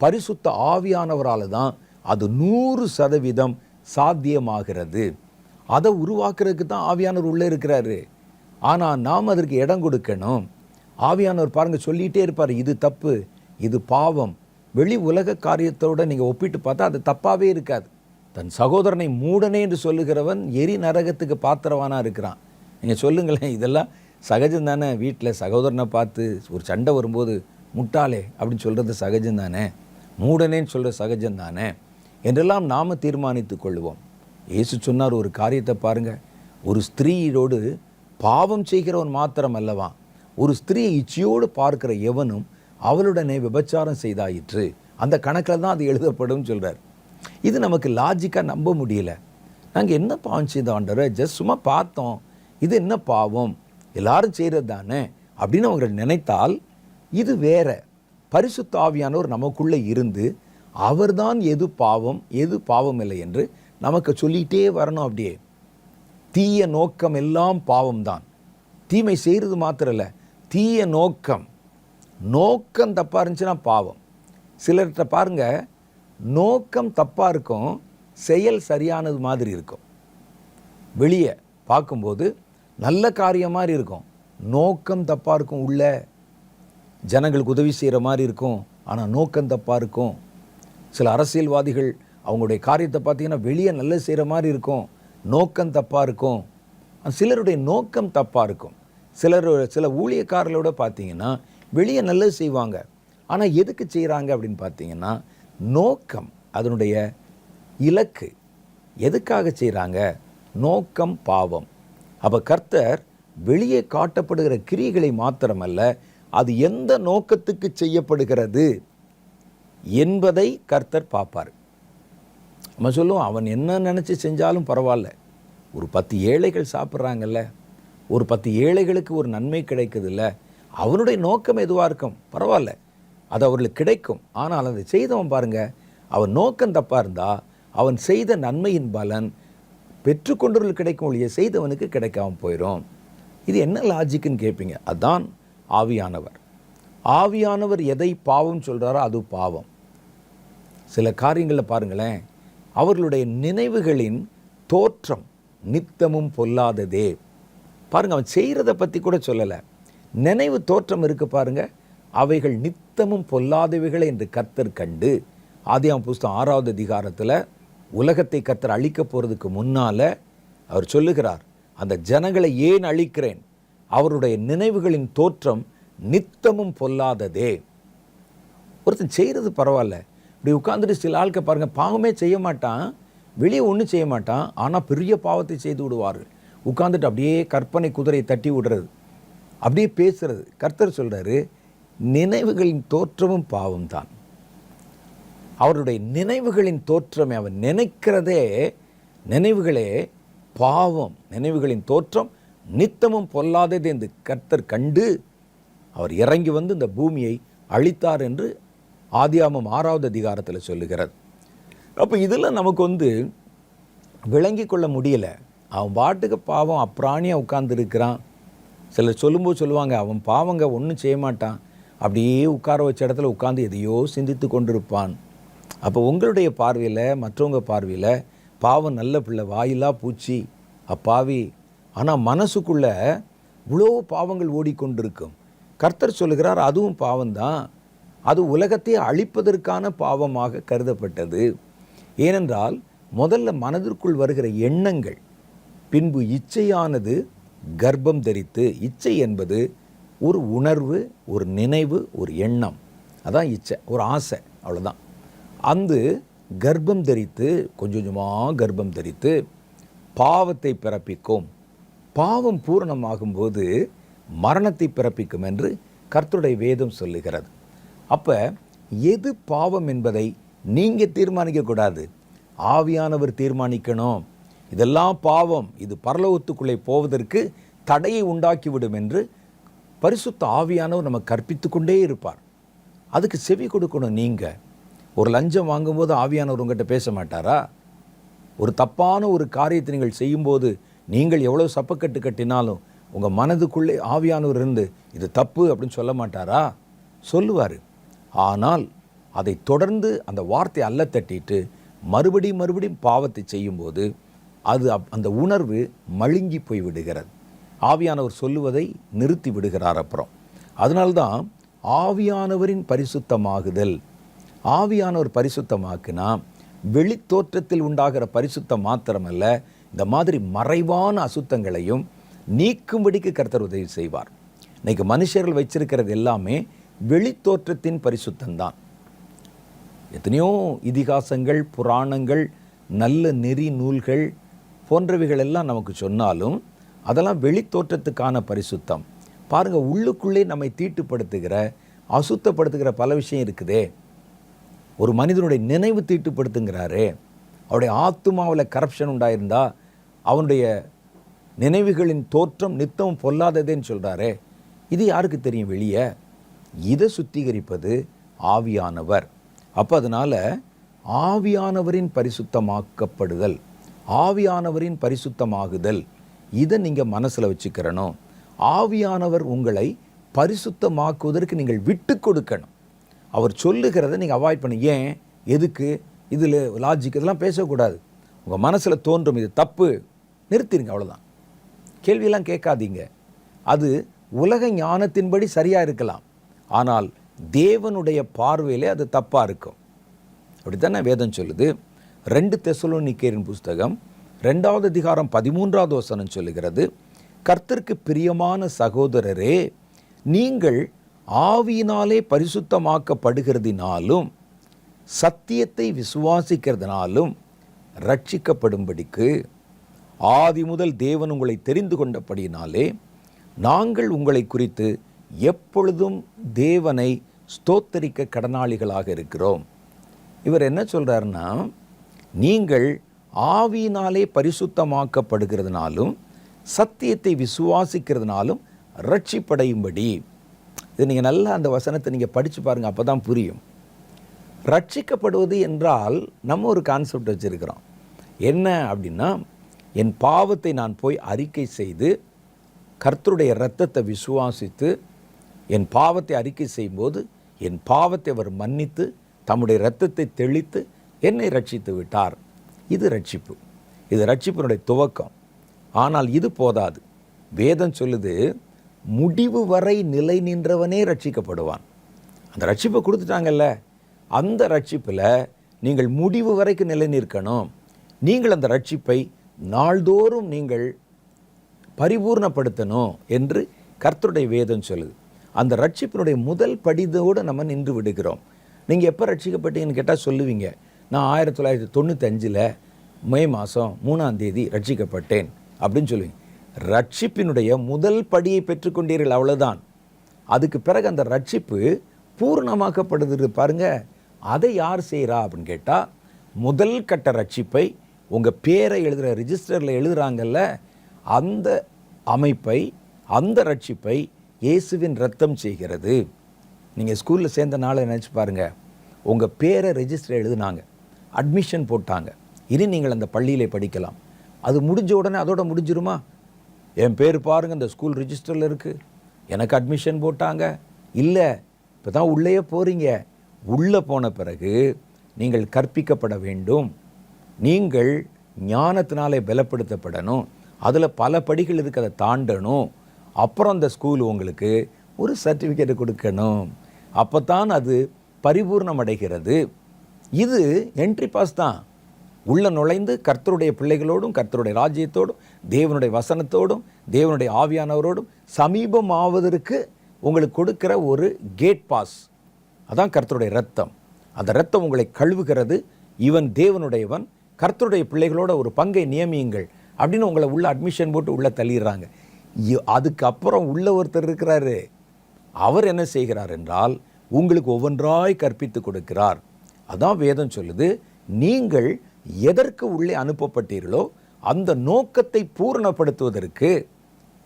பரிசுத்த ஆவியானவரால் தான் அது 100% சாத்தியமாகிறது. அதை உருவாக்குறதுக்கு தான் ஆவியானவர் உள்ளே இருக்கிறாரு. ஆனால் நாம் அதற்கு இடம் கொடுக்கணும். ஆவியானவர் பாருங்கள் சொல்லிகிட்டே இருப்பார், இது தப்பு, இது பாவம். வெளி உலக காரியத்தோடு நீங்கள் ஒப்பிட்டு பார்த்தா அது தப்பாகவே இருக்காது. தன் சகோதரனை மூடனே என்று சொல்லுகிறவன் எரி நரகத்துக்கு பாத்திரவானாக இருக்கிறான். நீங்கள் சொல்லுங்களேன், இதெல்லாம் சகஜம் தானே? வீட்டில் சகோதரனை பார்த்து ஒரு சண்டை வரும்போது முட்டாளே அப்படின்னு சொல்கிறது சகஜம் தானே, மூடனேன்னு சொல்கிற சகஜம் தானே என்றெல்லாம் நாம் தீர்மானித்து கொள்வோம். இயேசு சொன்னார் ஒரு காரியத்தை பாருங்கள், ஒரு ஸ்திரீயோடு பாவம் செய்கிறவன் மாத்திரம் அல்லவா, ஒரு ஸ்திரீயை இச்சையோடு பார்க்கிற எவனும் அவளுடனே விபச்சாரம் செய்தாயிற்று அந்த கணக்கில் தான் அது எழுதப்படும் சொல்கிறார். இது நமக்கு லாஜிக்காக நம்ப முடியல. நாங்கள் என்ன பாவம் செய்தோம் ஆண்டவரே, ஜஸ்ட் சும்மா பார்த்தோம், இது என்ன பாவம், எல்லாரும் செய்கிறது தானே அப்படின்னு அவங்க நினைத்தால் இது வேற. பரிசுத்த ஆவியானவர் நமக்குள்ளே இருந்து அவர்தான் எது பாவம் எது பாவம் இல்லை என்று நமக்கு சொல்லிகிட்டே வரணும். அப்படியே தீய நோக்கம் எல்லாம் பாவம்தான். தீமை செய்கிறது மாத்திரம் இல்லை, தீய நோக்கம் தப்பாக இருந்துச்சுன்னா பாவம். சிலர்கிட்ட பாருங்க, நோக்கம் தப்பாக இருக்கும், செயல் சரியானது மாதிரி இருக்கும். வெளியே பார்க்கும்போது நல்ல காரியம் மாதிரி இருக்கும், நோக்கம் தப்பாக இருக்கும். உள்ள ஜனங்களுக்கு உதவி செய்கிற மாதிரி இருக்கும், ஆனால் நோக்கம் தப்பாக இருக்கும். சில அரசியல்வாதிகள் அவங்களுடைய காரியத்தை பார்த்தீங்கன்னா வெளியே நல்லது செய்கிற மாதிரி இருக்கும், நோக்கம் தப்பாக இருக்கும். சிலருடைய நோக்கம் தப்பாக இருக்கும். சில ஊழியக்காரர்களோட பார்த்தீங்கன்னா வெளியே நல்லது செய்வாங்க, ஆனால் எதுக்கு செய்கிறாங்க அப்படின்னு பார்த்தீங்கன்னா நோக்கம், அதனுடைய இலக்கு எதுக்காக செய்கிறாங்க, நோக்கம் பாவம். அப்போ கர்த்தர் வெளியே காட்டப்படுகிற கிரியைகளை மாத்திரமல்ல, அது எந்த நோக்கத்துக்கு செய்யப்படுகிறது என்பதை கர்த்தர் பார்ப்பார். நம்ம சொல்லுவோம், அவன் என்ன நினச்சி செஞ்சாலும் பரவாயில்ல, ஒரு 10 ஏழைகள் சாப்பிட்றாங்கல்ல, ஒரு 10 ஏழைகளுக்கு ஒரு நன்மை கிடைக்குதுல்ல, அவனுடைய நோக்கம் எதுவாக இருக்கும் பரவாயில்ல, அது அவர்களுக்கு கிடைக்கும். ஆனால் அதை செய்தவன் பாருங்கள், அவன் நோக்கம் தப்பாக இருந்தால் அவன் செய்த நன்மையின் பலன் பெற்றுக்கொண்டவர்களுக்கு கிடைக்கும் ஒழிய செய்தவனுக்கு கிடைக்காம போயிடும். இது என்ன லாஜிக்குன்னு கேட்பீங்க. அதுதான் ஆவியானவர். ஆவியானவர் எதை பாவம் சொல்கிறாரோ அது பாவம். சில காரியங்களில் பாருங்களேன், அவர்களுடைய நினைவுகளின் தோற்றம் நித்தமும் பொல்லாததே. பாருங்கள், அவன் செய்கிறத பற்றி கூட சொல்லலை, நினைவு தோற்றம் இருக்குது பாருங்கள், அவைகள் நித்தமும் பொல்லாதவைகளை என்று கர்த்தர் கண்டு, ஆதியாகமம் புஸ்தகம் 6வது அதிகாரத்தில் உலகத்தை கர்த்தர் அழிக்க போகிறதுக்கு முன்னால் அவர் சொல்லுகிறார், அந்த ஜனங்களை ஏன் அழிக்கிறேன், அவருடைய நினைவுகளின் தோற்றம் நித்தமும் பொல்லாததே. ஒருத்தன் செய்கிறது பரவாயில்ல, இப்படி உட்காந்துட்டு சில ஆட்கள் பாருங்கள், பாவமே செய்ய மாட்டான், வெளியே ஒன்றும் செய்ய மாட்டான், ஆனால் பெரிய பாவத்தை செய்து விடுவார்கள். உட்காந்துட்டு அப்படியே கற்பனை குதிரையை தட்டி விடுறது, அப்படியே பேசுறது. கர்த்தர் சொல்கிறாரு, நினைவுகளின் தோற்றமும் பாவம்தான். அவருடைய நினைவுகளின் தோற்றமே, அவன் நினைக்கிறதே நினைவுகளே பாவம், நினைவுகளின் தோற்றம் நித்தமும் பொல்லாதது என்று கர்த்தர் கண்டு அவர் இறங்கி வந்து இந்த பூமியை அழித்தார் என்று ஆதியாகமம் 6வது அதிகாரத்தில் சொல்லுகிறது. அப்போ இதில் நமக்கு விளங்கி கொள்ள முடியலை. அவன் பாட்டுக்கு பாவம் அப்பிராணியாக உட்கார்ந்துருக்கிறான். சிலர் சொல்லும்போது சொல்லுவாங்க, அவன் பாவங்க ஒன்றும் செய்ய மாட்டான், அப்படியே உட்கார வச்ச இடத்துல உட்காந்து எதையோ சிந்தித்து கொண்டிருப்பான். அப்போ உங்களுடைய பார்வையில், மற்றவங்க பார்வையில் பாவம் நல்ல பிள்ளை, வாயிலா பூச்சி, அப்பாவி. ஆனால் மனசுக்குள்ளே இவ்வளோ பாவங்கள் ஓடிக்கொண்டிருக்கும். கர்த்தர் சொல்லுகிறார், அதுவும் பாவம்தான், அது உலகத்தை அழிப்பதற்கான பாவமாக கருதப்பட்டது. ஏனென்றால் முதல்ல மனதிற்குள் வருகிற எண்ணங்கள், பின்பு இச்சையானது கர்ப்பம் தரித்து, இச்சை என்பது ஒரு உணர்வு, ஒரு நினைவு, ஒரு எண்ணம், அதான் இச்சை, ஒரு ஆசை, அவ்வளோதான். அந்த கர்ப்பம் தரித்து, கொஞ்சம் கொஞ்சமாக கர்ப்பம் தரித்து பாவத்தை பிறப்பிக்கும். பாவம் பூரணமாகும்போது மரணத்தை பிறப்பிக்கும் என்று கர்த்தருடைய வேதம் சொல்லுகிறது. அப்போ எது பாவம் என்பதை நீங்கள் தீர்மானிக்கக்கூடாது, ஆவியானவர் தீர்மானிக்கணும். இதெல்லாம் பாவம், இது பரலோகத்துக்குள்ளே போவதற்கு தடையை உண்டாக்கிவிடும் என்று பரிசுத்த ஆவியானவர் நம்ம கற்பித்து கொண்டே இருப்பார். அதுக்கு செவி கொடுக்கணும். நீங்கள் ஒரு லஞ்சம் வாங்கும்போது ஆவியானவர் உங்கள்கிட்ட பேச மாட்டாரா? ஒரு தப்பான ஒரு காரியத்தை நீங்கள் செய்யும்போது நீங்கள் எவ்வளோ சப்பக்கட்டு கட்டினாலும் உங்கள் மனதுக்குள்ளே ஆவியானவர் இருந்து இது தப்பு அப்படின்னு சொல்ல மாட்டாரா? சொல்லுவார். ஆனால் அதை தொடர்ந்து அந்த வார்த்தை அல்ல தட்டிட்டு மறுபடியும் பாவத்தை செய்யும்போது அது அந்த உணர்வு மழுங்கி போய் விடுகிறது. ஆவியானவர் சொல்லுவதை நிறுத்தி விடுகிறார். அப்புறம் அதனால்தான் ஆவியானவரின் பரிசுத்தமாகுதல். ஆவியானவர் பரிசுத்தமாக்குனா வெளித்தோற்றத்தில் உண்டாகிற பரிசுத்தம் மாத்திரமல்ல, இந்த மாதிரி மறைவான அசுத்தங்களையும் நீக்கும்படிக்கு கர்த்தர் உதவி செய்வார். இன்னைக்கு மனுஷர்கள் வச்சிருக்கிறது எல்லாமே வெளித்தோற்றத்தின் பரிசுத்தம்தான். எத்தனையோ இதிகாசங்கள், புராணங்கள், நல்ல நெறி நூல்கள் போன்றவைகள் எல்லாம் நமக்கு சொன்னாலும் அதெல்லாம் வெளித்தோற்றத்துக்கான பரிசுத்தம். பாருங்கள், உள்ளுக்குள்ளே நம்மை தீட்டுப்படுத்துகிற, அசுத்தப்படுத்துகிற பல விஷயம் இருக்குதே. ஒரு மனிதனுடைய நினைவு தீட்டுப்படுத்துங்கிறாரே, அவருடைய ஆத்துமாவில் கரப்ஷன் உண்டாயிருந்தா அவனுடைய நினைவுகளின் தோற்றம் நித்தமும் பொல்லாததேன்னு சொல்கிறாரே, இது யாருக்கு தெரியும் வெளியே? இதை சுத்திகரிப்பது ஆவியானவர். அப்போ அதனால் ஆவியானவரின் பரிசுத்தமாக்கப்படுதல், ஆவியானவரின் பரிசுத்தமாகுதல், இதை நீங்கள் மனசில் வச்சுக்கிறணும். ஆவியானவர் உங்களை பரிசுத்தமாக்குவதற்கு நீங்கள் விட்டு கொடுக்கணும். அவர் சொல்லுகிறத நீங்கள் அவாய்ட் பண்ணி, ஏன், எதுக்கு, இதில் லாஜிக் இதெல்லாம் பேசக்கூடாது. உங்கள் மனசில் தோன்றும் இது தப்பு, நிறுத்திடுங்க, அவ்வளோதான். கேள்வியெல்லாம் கேட்காதீங்க. அது உலக ஞானத்தின்படி சரியாக இருக்கலாம், ஆனால் தேவனுடைய பார்வையிலே அது தப்பாக இருக்கும். அப்படித்தானே வேதம் சொல்லுது. 2 தெசலோனிக்கேயரின் புஸ்தகம் 2வது அதிகாரம் 13வது வசனம் சொல்லுகிறது, கர்த்தருக்கு பிரியமான சகோதரரே, நீங்கள் ஆவியினாலே பரிசுத்தமாக்கப்படுகிறதினாலும் சத்தியத்தை விசுவாசிக்கிறதுனாலும் ரட்சிக்கப்படும்படிக்கு ஆதி முதல் தேவன் உங்களை தெரிந்து கொண்டபடியினாலே நாங்கள் உங்களை குறித்து எப்பொழுதும் தேவனை ஸ்தோத்தரிக்க கடனாளிகளாக இருக்கிறோம். இவர் என்ன சொல்கிறாருன்னா, நீங்கள் ஆவியினாலே பரிசுத்தமாக்கப்படுகிறதுனாலும் சத்தியத்தை விசுவாசிக்கிறதுனாலும் ரட்சிப்படையும்படி. இது நீங்கள் நல்லா அந்த வசனத்தை நீங்கள் படித்து பாருங்கள், அப்போ தான் புரியும். ரட்சிக்கப்படுவது என்றால் நம்ம ஒரு கான்செப்ட் வச்சுருக்கிறோம். என்ன அப்படின்னா, என் பாவத்தை நான் போய் அறிக்கை செய்து கர்த்தருடைய இரத்தத்தை விசுவாசித்து என் பாவத்தை அறிக்கை செய்யும்போது என் பாவத்தை அவர் மன்னித்து தம்முடைய இரத்தத்தை தெளித்து என்னை ரட்சித்து விட்டார். இது ரட்சிப்பு, இது ரட்சிப்பினுடைய துவக்கம். ஆனால் இது போதாது. வேதம் சொல்லுது, முடிவு வரை நிலை நின்றவனே ரட்சிக்கப்படுவான். அந்த ரட்சிப்பை கொடுத்துட்டாங்கல்ல, அந்த ரட்சிப்பில் நீங்கள் முடிவு வரைக்கும் நிலை நிற்கணும். நீங்கள் அந்த ரட்சிப்பை நாள்தோறும் நீங்கள் பரிபூர்ணப்படுத்தணும் என்று கர்த்தருடைய வேதம் சொல்லுது. அந்த ரட்சிப்பினுடைய முதல் படிதோடு நம்ம நின்று விடுகிறோம். நீங்கள் எப்போ ரட்சிக்கப்பட்டீங்கன்னு கேட்டால் சொல்லுவீங்க, நான் 1995 மே மாதம் 3ஆம் தேதி ரட்சிக்கப்பட்டேன் அப்படின்னு சொல்லுவீங்க. ரட்சிப்பினுடைய முதல் படியை பெற்றுக்கொண்டீர்கள், அவ்வளோதான். அதுக்கு பிறகு அந்த ரட்சிப்பு பூர்ணமாக்கப்படுது பாருங்க. அதை யார் செய்கிறா அப்படின்னு கேட்டால், முதல் கட்ட ரட்சிப்பை உங்கள் பேரை எழுதுகிற ரிஜிஸ்டரில் எழுதுகிறாங்கல்ல, அந்த அமைப்பை, அந்த ரட்சிப்பை இயேசுவின் ரத்தம் செய்கிறது. நீங்கள் ஸ்கூலில் சேர்ந்த நாளை நினச்சி பாருங்கள், உங்கள் பேரை ரெஜிஸ்டர் எழுதுனாங்க, அட்மிஷன் போட்டாங்க, இனி நீங்கள் அந்த பள்ளியிலே படிக்கலாம். அது முடிஞ்ச உடனே அதோட முடிஞ்சிருமா? என் பேர் பாருங்கள் இந்த ஸ்கூல் ரிஜிஸ்டரில் இருக்குது, எனக்கு அட்மிஷன் போட்டாங்க. இல்லை, இப்போ தான் உள்ளேயே போகிறீங்க. உள்ளே போன பிறகு நீங்கள் கற்பிக்கப்பட வேண்டும். நீங்கள் ஞானத்தினாலே பலப்படுத்தப்படணும். அதில் பல படிகள் இருக்குது, அதை தாண்டணும். அப்புறம் அந்த ஸ்கூல் உங்களுக்கு ஒரு சர்டிஃபிகேட் கொடுக்கணும். அப்போ தான் அது பரிபூர்ணம் அடைகிறது. இது என்ட்ரி பாஸ் தான். உள்ள நுழைந்து கர்த்தருடைய பிள்ளைகளோடும் கர்த்தருடைய ராஜ்யத்தோடும் தேவனுடைய வசனத்தோடும் தேவனுடைய ஆவியானவரோடும் சமீபம் ஆவதற்கு உங்களுக்கு கொடுக்கிற ஒரு கேட் பாஸ். அதான் கர்த்தருடைய இரத்தம். அந்த இரத்தம் உங்களை கழுவுகிறது. இவன் தேவனுடையவன், கர்த்தருடைய பிள்ளைகளோட ஒரு பங்கை நியமியுங்கள் அப்படின்னு உங்களை உள்ள அட்மிஷன் போட்டு உள்ளே தள்ளிடுறாங்க. அதுக்கப்புறம் உள்ள ஒருத்தர் இருக்கிறாரு. அவர் என்ன செய்கிறார் என்றால், உங்களுக்கு ஒவ்வொன்றாய் கற்பித்து கொடுக்கிறார். அதான் வேதம் சொல்லுது, நீங்கள் எதற்கு உள்ளே அனுப்பப்பட்டீர்களோ அந்த நோக்கத்தை பூரணப்படுத்துவதற்கு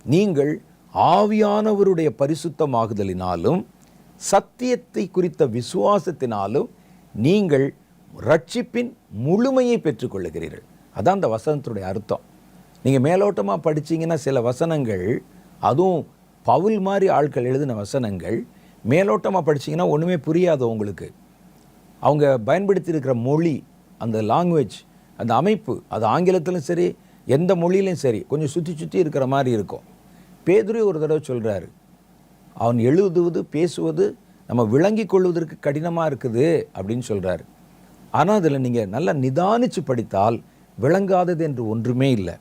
நீங்கள் ஆவியானவருடைய பரிசுத்தமாகுதலினாலும் சத்தியத்தை குறித்த விசுவாசத்தினாலும் நீங்கள் ரட்சிப்பின் முழுமையை பெற்றுக்கொள்ளுகிறீர்கள். அதான் அந்த வசனத்துடைய அர்த்தம். நீங்கள் மேலோட்டமாக படித்தீங்கன்னா சில வசனங்கள், அதுவும் பவுல் மாதிரி ஆட்கள் எழுதின வசனங்கள், மேலோட்டமாக படித்தீங்கன்னா ஒன்றுமே புரியாது உங்களுக்கு. அவங்க பயன்படுத்தி இருக்கிற மொழி, அந்த லாங்குவேஜ், அந்த அமைப்பு, அது ஆங்கிலத்திலும் சரி எந்த மொழியிலும் சரி கொஞ்சம் சுற்றி இருக்கிற மாதிரி இருக்கும். பேதுரு ஒரு தடவை சொல்கிறாரு, அவன் எழுதுவது பேசுவது நம்ம விளங்கி கொள்வதற்கு கடினமாக இருக்குது அப்படின்னு சொல்கிறாரு. ஆனால் அதில் நீங்கள் நல்லா நிதானித்து படித்தால் விளங்காதது என்று ஒன்றுமே இல்லை.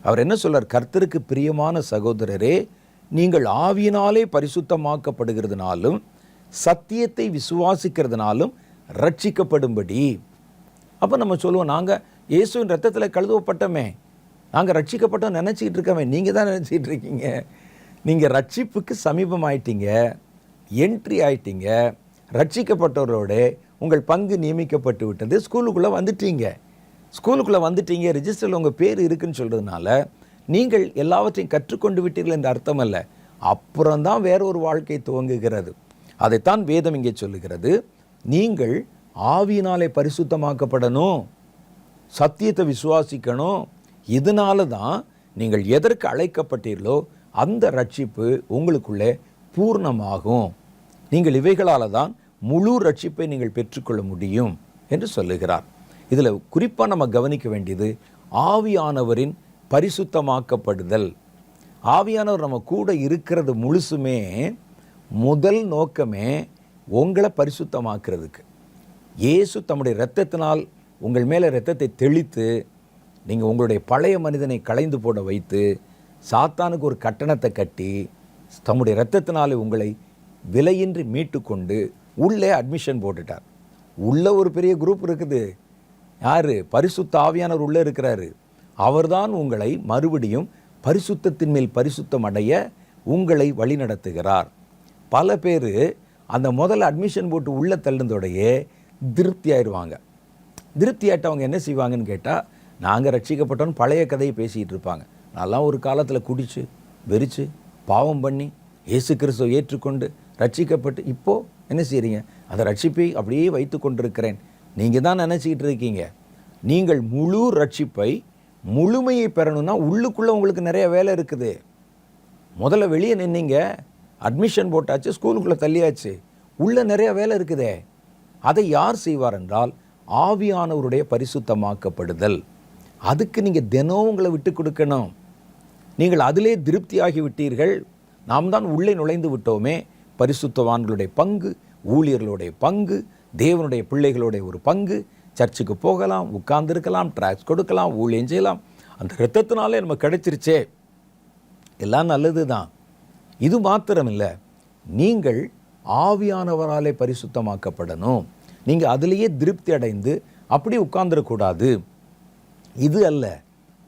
அவர் என்ன சொல்றார்? கர்த்தருக்கு பிரியமான சகோதரரே, நீங்கள் ஆவியினாலே பரிசுத்தமாக்கப்படுகிறதுனாலும் சத்தியத்தை விசுவாசிக்கிறதுனாலும் ரட்சிக்கப்படும்படி. அப்போ நம்ம சொல்லுவோம், நாங்கள் இயேசுவின் ரத்தத்தில் கழுவப்பட்டோமே, நாங்கள் ரட்சிக்கப்பட்டோம் நினச்சிக்கிட்டு இருக்கோமே. நீங்கள் தான் நினச்சிக்கிட்டு இருக்கீங்க. நீங்கள் ரட்சிப்புக்கு சமீபம் ஆயிட்டீங்க, என்ட்ரி ஆயிட்டீங்க. ரட்சிக்கப்பட்டவரோட உங்கள் பங்கு நியமிக்கப்பட்டு விட்டது, ஸ்கூலுக்குள்ளே வந்துட்டீங்க, ரிஜிஸ்டரில் உங்கள் பேர் இருக்குன்னு சொல்கிறதுனால நீங்கள் எல்லாவற்றையும் கற்றுக்கொண்டு விட்டீர்கள் என்ற அர்த்தம் அல்ல. அப்புறம்தான் வேற ஒரு வாழ்க்கை துவங்குகிறது. அதைத்தான் வேதம் இங்கே சொல்லுகிறது. நீங்கள் ஆவியினாலே பரிசுத்தமாக்கப்படணும், சத்தியத்தை விசுவாசிக்கணும். இதனால தான் நீங்கள் எதற்கு அழைக்கப்பட்டீர்களோ அந்த ரட்சிப்பு உங்களுக்குள்ளே பூர்ணமாகும். நீங்கள் இவைகளால் தான் முழு ரட்சிப்பை நீங்கள் பெற்றுக்கொள்ள முடியும் என்று சொல்லுகிறார். இதில் குறிப்பாக நம்ம கவனிக்க வேண்டியது ஆவியானவரின் பரிசுத்தமாக்கப்படுதல். ஆவியானவர் நம்ம கூட இருக்கிறது முழுசுமே முதல் நோக்கமே உங்களை பரிசுத்தமாக்குறதுக்கு. இயேசு தம்முடைய இரத்தத்தினால் உங்கள் மேலே இரத்தத்தை தெளித்து நீங்கள் உங்களுடைய பழைய மனிதனை களைந்து போட வைத்து சாத்தானுக்கு ஒரு கட்டணத்தை கட்டி தம்முடைய இரத்தத்தினாலே உங்களை விலையின்றி மீட்டு கொண்டு உள்ளே அட்மிஷன் போட்டுட்டார். உள்ளே ஒரு பெரிய குரூப் இருக்குது. யார்? பரிசுத்த ஆவியானவர் உள்ளே இருக்கிறாரு. அவர்தான் உங்களை மறுபடியும் பரிசுத்தத்தின் மேல் பரிசுத்தம் அடைய உங்களை வழி நடத்துகிறார். பல பேர் அந்த முதல்ல அட்மிஷன் போட்டு உள்ளே தள்ளுனதோடையே திருப்தி ஆயிடுவாங்க. திருப்தி ஆகிட்டவங்க என்ன செய்வாங்கன்னு கேட்டால், நாங்கள் ரட்சிக்கப்பட்டோன்னு பழைய கதையை பேசிகிட்டு இருப்பாங்க. நான்லாம் ஒரு காலத்தில் குடித்து வெறிச்சு பாவம் பண்ணி இயேசு கிறிஸ்துவை ஏற்றுக்கொண்டு ரட்சிக்கப்பட்டு இப்போது என்ன செய்கிறீங்க? அந்த ரட்சிப்பை அப்படியே வைத்து கொண்டிருக்கிறேன். நீங்கள் தான் நினச்சிக்கிட்டு இருக்கீங்க. நீங்கள் முழு ரட்சிப்பை முழுமையை பெறணும்னா உள்ளுக்குள்ளே உங்களுக்கு நிறைய வேலை இருக்குது. முதல்ல வெளியே நின்னீங்க, அட்மிஷன் போட்டாச்சு, ஸ்கூலுக்குள்ளே தள்ளியாச்சு, உள்ளே நிறைய வேலை இருக்குதே. அதை யார் செய்வார் என்றால் ஆவியானவருடைய பரிசுத்தமாக்கப்படுதல். அதுக்கு நீங்கள் தினம் உங்களை விட்டு கொடுக்கணும். நீங்கள் அதிலே திருப்தியாகி விட்டீர்கள். நாம் தான் உள்ளே நுழைந்து விட்டோமே. பரிசுத்தவான்களுடைய பங்கு, ஊழியர்களுடைய பங்கு, தேவனுடைய பிள்ளைகளுடைய ஒரு பங்கு. சர்ச்சுக்கு போகலாம், உட்கார்ந்துருக்கலாம், ட்ராக்ஸ் கொடுக்கலாம், ஊழியம் செய்யலாம். அந்த இரத்தத்தினாலே நம்ம கிடைச்சிருச்சே, எல்லாம் நல்லது தான். இது மாத்திரமில்லை, நீங்கள் ஆவியானவராலே பரிசுத்தமாக்கப்படணும். நீங்கள் அதிலேயே திருப்தி அடைந்து அப்படி உட்கார்ந்துடக்கூடாது. இது அல்ல,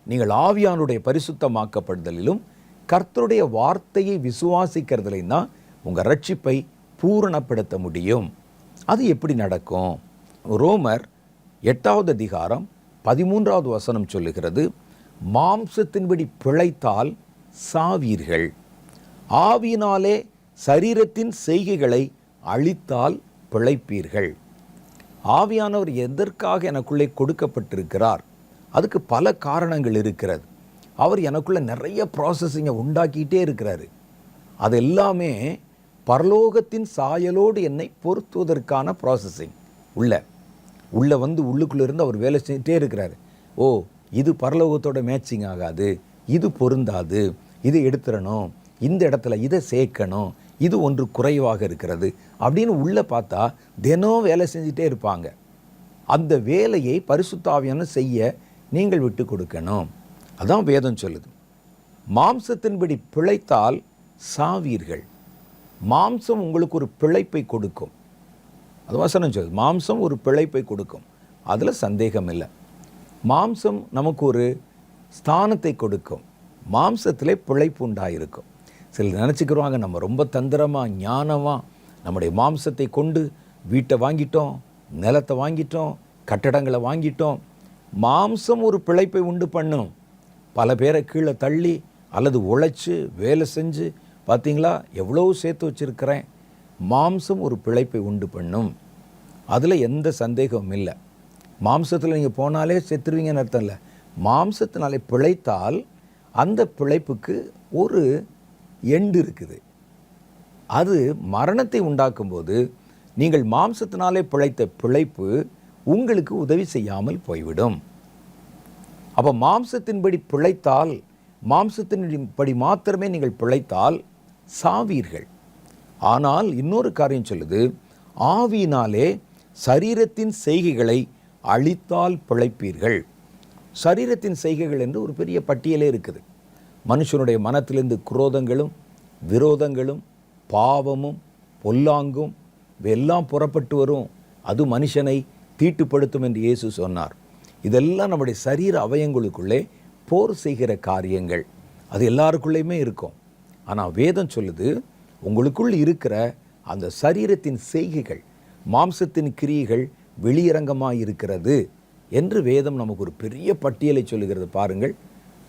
நீங்கள் ஆவியானுடைய பரிசுத்தமாக்கப்படுதலிலும் கர்த்தருடைய வார்த்தையை விசுவாசிக்கிறதுலையும் தான் உங்கள் ரட்சிப்பை பூரணப்படுத்த முடியும். அது எப்படி நடக்கும்? ரோமர் 8வது அதிகாரம் 13வது வசனம் சொல்லுகிறது, மாம்சத்தின்படி பிழைத்தால் சாவீர்கள், ஆவியினாலே சரீரத்தின் செய்கைகளை அழித்தால் பிழைப்பீர்கள். ஆவியானவர் எதற்காக எனக்குள்ளே கொடுக்கப்பட்டிருக்கிறார்? அதுக்கு பல காரணங்கள் இருக்கிறது. அவர் எனக்குள்ளே நிறைய ப்ராசஸிங்கை உண்டாக்கிட்டே இருக்கிறாரு. அது எல்லாமே பரலோகத்தின் சாயலோடு என்னை பொருத்துவதற்கான ப்ராசஸிங். உள்ளே வந்து உள்ளுக்குள்ளே இருந்து அவர் வேலை செஞ்சுட்டே இருக்கிறாரு. ஓ, இது பரலோகத்தோட மேட்சிங் ஆகாது, இது பொருந்தாது, இதை எடுத்துடணும், இந்த இடத்துல இதை சேர்க்கணும், இது ஒன்று குறைவாக இருக்கிறது அப்படின்னு உள்ளே பார்த்தா தினம் வேலை செஞ்சுட்டே இருப்பாங்க. அந்த வேலையை பரிசுத்த ஆவியானவர் செய்ய நீங்கள் விட்டு கொடுக்கணும். அதான் வேதம் சொல்லுது. மாம்சத்தின்படி பிழைத்தால் சாவீர்கள். மாம்சம் உங்களுக்கு ஒரு பிழைப்பை கொடுக்கும். அது வசனம் சொல்லுது, மாம்சம் ஒரு பிழைப்பை கொடுக்கும். அதில் சந்தேகம் இல்லை. மாம்சம் நமக்கு ஒரு ஸ்தானத்தை கொடுக்கும். மாம்சத்திலே பிழைப்பு உண்டாயிருக்கும். சிலர் நினச்சிக்கிறவாங்க, நம்ம ரொம்ப தந்திரமாக ஞானமாக நம்முடைய மாம்சத்தை கொண்டு வீட்டை வாங்கிட்டோம், நிலத்தை வாங்கிட்டோம், கட்டடங்களை வாங்கிட்டோம். மாம்சம் ஒரு பிழைப்பை உண்டு பண்ணும். பல பேரை கீழே தள்ளி அல்லது உழைச்சி வேலை செஞ்சு பார்த்தீங்களா எவ்வளோ சேர்த்து வச்சுருக்கிறேன். மாம்சம் ஒரு பிழைப்பை உண்டு பண்ணும். அதில் எந்த சந்தேகமும் இல்லை. மாம்சத்தில் நீங்கள் போனாலே செத்துருவீங்கன்னு அர்த்தம் இல்லை. மாம்சத்தினாலே பிழைத்தால் அந்த பிழைப்புக்கு ஒரு எண்டு இருக்குது. அது மரணத்தை உண்டாக்கும்போது நீங்கள் மாம்சத்தினாலே பிழைத்த பிழைப்பு உங்களுக்கு உதவி செய்யாமல் போய்விடும். அப்போ மாம்சத்தின்படி பிழைத்தால், மாம்சத்தின்படி மாத்திரமே நீங்கள் பிழைத்தால் சாவீர்கள். ஆனால் இன்னொரு காரியம் சொல்லுது, ஆவியினாலே சரீரத்தின் செய்கைகளை அழித்தால் பிழைப்பீர்கள். சரீரத்தின் செய்கைகள் என்று ஒரு பெரிய பட்டியலே இருக்குது. மனுஷனுடைய மனத்திலிருந்து குரோதங்களும் விரோதங்களும் பாவமும் பொல்லாங்கும் எல்லாம் புறப்பட்டு வரும். அது மனுஷனை தீட்டுப்படுத்தும் என்று இயேசு சொன்னார். இதெல்லாம் நம்முடைய சரீர அவயங்களுக்குள்ளே போர் செய்கிற காரியங்கள். அது எல்லாருக்குள்ளேயுமே இருக்கும். ஆனால் வேதம் சொல்லுது, உங்களுக்குள் இருக்கிற அந்த சரீரத்தின் செய்கைகள், மாம்சத்தின் கிரியைகள் வெளியரங்கமாக இருக்கிறது என்று வேதம் நமக்கு ஒரு பெரிய பட்டியலை சொல்லுகிறது. பாருங்கள்,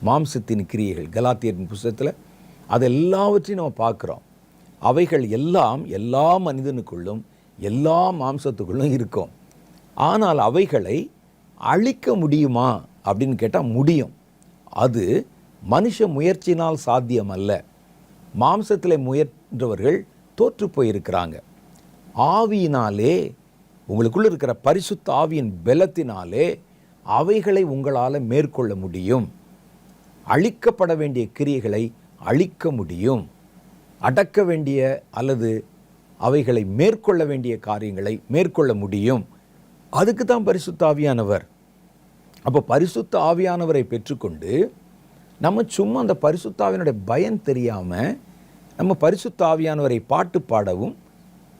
மாம்சத்தின் கிரியைகள் கலாத்தியரின் புத்தகத்தில் அது எல்லாவற்றையும் நம்ம பார்க்குறோம். அவைகள் எல்லாம் எல்லா மனிதனுக்குள்ளும் எல்லா மாம்சத்துக்குள்ளும் இருக்கும். ஆனால் அவைகளை அழிக்க முடியுமா அப்படின்னு கேட்டால் முடியும். அது மனுஷ முயற்சினால் சாத்தியம் அல்ல. மாம்சத்தில் முயன்றவர்கள் தோற்று போயிருக்கிறாங்க. ஆவியினாலே, உங்களுக்குள்ள இருக்கிற பரிசுத்த ஆவியின் பலத்தினாலே அவைகளை உங்களால் மேற்கொள்ள முடியும். அழிக்கப்பட வேண்டிய கிரியைகளை அழிக்க முடியும். அடக்க வேண்டிய அல்லது அவைகளை மேற்கொள்ள வேண்டிய காரியங்களை மேற்கொள்ள முடியும். அதுக்கு தான் பரிசுத்த ஆவியானவர். அப்போ பரிசுத்த ஆவியானவரை பெற்றுக்கொண்டு நம்ம சும்மா அந்த பரிசுத்த ஆவியானுடைய பயம் தெரியாமல் நம்ம பரிசுத்த ஆவியானவரை பாட்டு பாடவும்,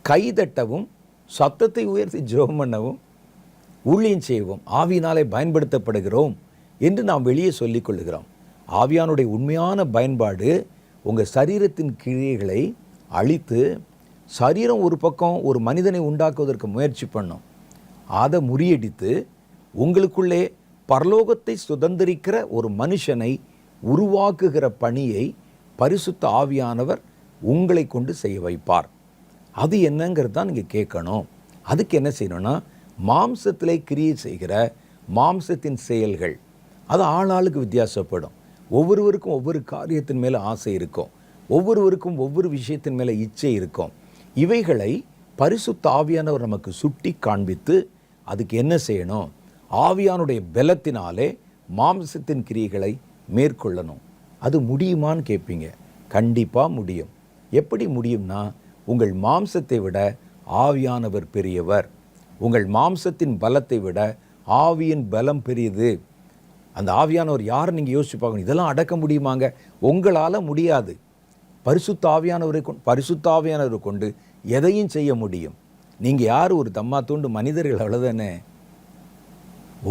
கைதட்டவும், சத்தத்தை உயர்த்தி ஜெபம் பண்ணவும், ஊழியம் செய்வோம், ஆவியினாலே பயன்படுத்தப்படுகிறோம் என்று நாம் வெளியே சொல்லிக் கொள்ளுகிறோம். ஆவியானுடைய உண்மையான பயன்பாடு உங்கள் சரீரத்தின் கிரியைகளை அழித்து, சரீரம் ஒரு பக்கம் ஒரு மனிதனை உண்டாக்குவதற்கு முயற்சி பண்ணும், அதை முறியடித்து உங்களுக்குள்ளே பரலோகத்தை சுதந்திரிக்கிற ஒரு மனுஷனை உருவாக்குகிற பணியை பரிசுத்த ஆவியானவர் உங்களை கொண்டு செய்ய வைப்பார். அது என்னங்கிறது தான் நீங்கள் கேட்கணும். அதுக்கு என்ன செய்யணும்னா, மாம்சத்திலே கிரியை செய்கிற மாம்சத்தின் செயல்கள் அது ஆளாளுக்கு வித்தியாசப்படும். ஒவ்வொருவருக்கும் ஒவ்வொரு காரியத்தின் மேலே ஆசை இருக்கும், ஒவ்வொருவருக்கும் ஒவ்வொரு விஷயத்தின் மேலே இச்சை இருக்கும். இவைகளை பரிசுத்த ஆவியானவர் நமக்கு சுட்டி காண்பித்து அதுக்கு என்ன செய்யணும், ஆவியானுடைய பலத்தினாலே மாம்சத்தின் கிரியைகளை மேற்கொள்ளணும். அது முடியுமான்னு கேட்பீங்க. கண்டிப்பாக முடியும். எப்படி முடியும்னா, உங்கள் மாம்சத்தை விட ஆவியானவர் பெரியவர். உங்கள் மாம்சத்தின் பலத்தை விட ஆவியின் பலம் பெரியது. அந்த ஆவியானவர் யார் நீங்கள் யோசிச்சு பார்க்கணும். இதெல்லாம் அடக்க முடியுமாங்க? உங்களால் முடியாது. பரிசுத்த ஆவியானவரை கொண்டு எதையும் செய்ய முடியும். நீங்கள் யார்? ஒரு தம்மா தூண்டு மனிதர்கள், அவ்வளோதானே.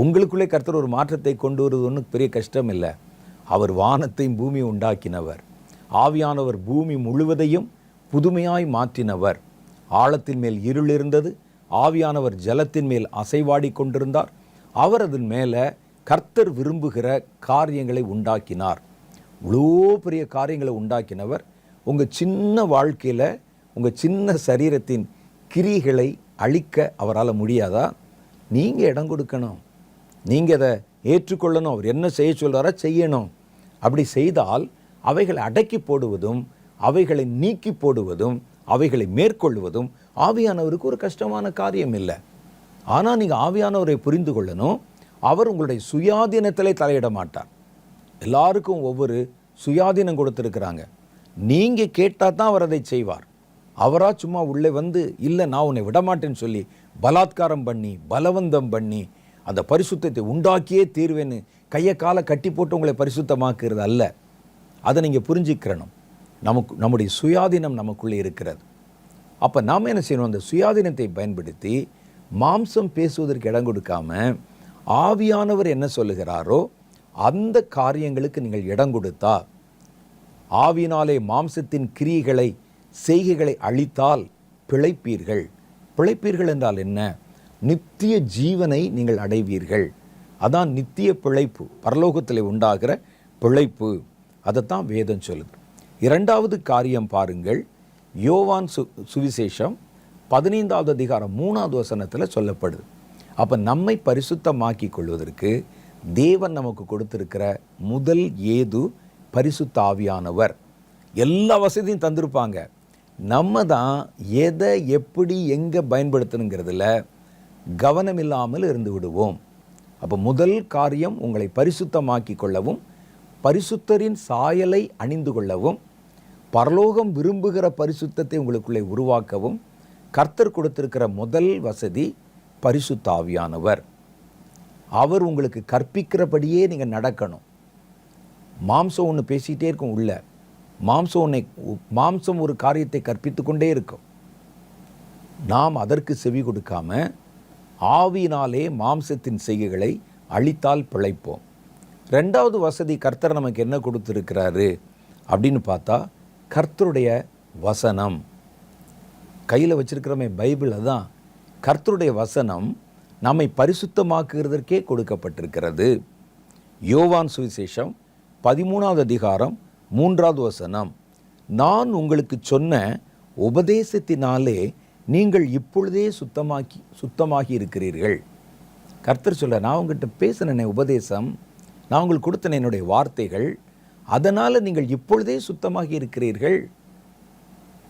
உங்களுக்குள்ளே கர்த்தர் ஒரு மாற்றத்தை கொண்டு வருவது ஒன்றும் பெரிய கஷ்டம் இல்லை. அவர் வானத்தையும் பூமியை உண்டாக்கினவர். ஆவியானவர் பூமி முழுவதையும் புதுமையாய் மாற்றினவர். ஆழத்தின் மேல் இருள் இருந்தது, ஆவியானவர் ஜலத்தின் மேல் அசைவாடி கொண்டிருந்தார். அவர் அதன் மேலே கர்த்தர் விரும்புகிற காரியங்களை உண்டாக்கினார். இவ்வளோ பெரிய காரியங்களை உண்டாக்கினவர் உங்கள் சின்ன வாழ்க்கையில் உங்கள் சின்ன சரீரத்தின் கிரியைகளை அழிக்க அவரால் முடியாதா? நீங்கள் இடம் கொடுக்கணும், நீங்கள் அதை ஏற்றுக்கொள்ளணும். அவர் என்ன செய்ய சொல்கிறாரோ செய்யணும். அப்படி செய்தால் அவைகளை அடக்கி போடுவதும், அவைகளை நீக்கி போடுவதும், அவைகளை மேற்கொள்வதும் ஆவியானவருக்கு ஒரு கஷ்டமான காரியம் இல்லை. ஆனால் நீங்கள் ஆவியானவரை புரிந்து கொள்ளணும். அவர் உங்களுடைய சுயாதீனத்திலே தலையிட மாட்டார். எல்லாருக்கும் ஒவ்வொரு சுயாதீனம் கொடுத்துருக்குறாங்க. நீங்கள் கேட்டால் தான் அவர் அதை செய்வார். அவராக சும்மா உள்ளே வந்து இல்லை நான் உன்னை விடமாட்டேன்னு சொல்லி பலாத்காரம் பண்ணி பலவந்தம் பண்ணி அந்த பரிசுத்தத்தை உண்டாக்கியே தீர்வேன்னு கையை காலை கட்டி போட்டு உங்களை பரிசுத்தமாக்குறது அல்ல. அதை நீங்கள் புரிஞ்சுக்கிறணும். நம்முடைய சுயாதீனம் நமக்குள்ளே இருக்கிறது. அப்போ நாம் என்ன செய்யணும், அந்த சுயாதீனத்தை பயன்படுத்தி மாம்சம் பேசுவதற்கு இடம் கொடுக்காம ஆவியானவர் என்ன சொல்லுகிறாரோ அந்த காரியங்களுக்கு நீங்கள் இடம் கொடுத்தா, ஆவியினாலே மாம்சத்தின் கிரியைகளை செய்கைகளை அழித்தால் பிழைப்பீர்கள். பிழைப்பீர்கள் என்றால் என்ன? நித்திய ஜீவனை நீங்கள் அடைவீர்கள். அதான் நித்திய பிழைப்பு, பரலோகத்தில் உண்டாகிற பிழைப்பு. அதைத்தான் வேதம் சொல்லுது. இரண்டாவது காரியம் பாருங்கள், யோவான் சுவிசேஷம் 15வது அதிகாரம் 3வது வசனத்தில் சொல்லப்படுது. அப்போ நம்மை பரிசுத்தமாக்கி கொள்வதற்கு தேவன் நமக்கு கொடுத்திருக்கிற முதல் ஏது பரிசுத்த ஆவியானவர். எல்லா வசதியும் தந்திருப்பாங்க. நம்ம தான் எதை எப்படி எங்கே பயன்படுத்தணுங்கிறதுல கவனம் இல்லாமல் இருந்து விடுவோம். அப்போ முதல் காரியம் உங்களை பரிசுத்தமாக்கி கொள்ளவும், பரிசுத்தரின் சாயலை அணிந்து கொள்ளவும், பரலோகம் விரும்புகிற பரிசுத்தத்தை உங்களுக்குள்ளே உருவாக்கவும் கர்த்தர் கொடுத்திருக்கிற முதல் வசதி பரிசுத்த ஆவியானவர். அவர் உங்களுக்கு கற்பிக்கிறபடியே நீங்கள் நடக்கணும். மாம்சம் ஒன்று பேசிகிட்டே இருக்கும் உள்ள. மாம்சம் ஒரு காரியத்தை கற்பித்து கொண்டே இருக்கும். நாம் அதற்கு செவி கொடுக்காம ஆவியினாலே மாம்சத்தின் செய்கைகளை அழித்தால் பிழைப்போம். ரெண்டாவது வசதி கர்த்தர் நமக்கு என்ன கொடுத்துருக்கிறாரு அப்படின்னு பார்த்தா, கர்த்தருடைய வசனம். கையில் வச்சிருக்கிறோமே பைபிள், அதான் கர்த்தருடைய வசனம் நம்மை பரிசுத்தமாக்குகிறதற்கே கொடுக்கப்பட்டிருக்கிறது. யோவான் சுவிசேஷம் 13வது அதிகாரம் 3வது வசனம், நான் உங்களுக்கு சொன்ன உபதேசத்தினாலே நீங்கள் இப்பொழுதே சுத்தமாகி இருக்கிறீர்கள். கர்த்தர் சொல்ல, நான் உங்கள்கிட்ட பேசினேன் உபதேசம், நான் உங்களுக்கு கொடுத்தேன் என்னுடைய வார்த்தைகள், அதனால் நீங்கள் இப்பொழுதே சுத்தமாகி இருக்கிறீர்கள்.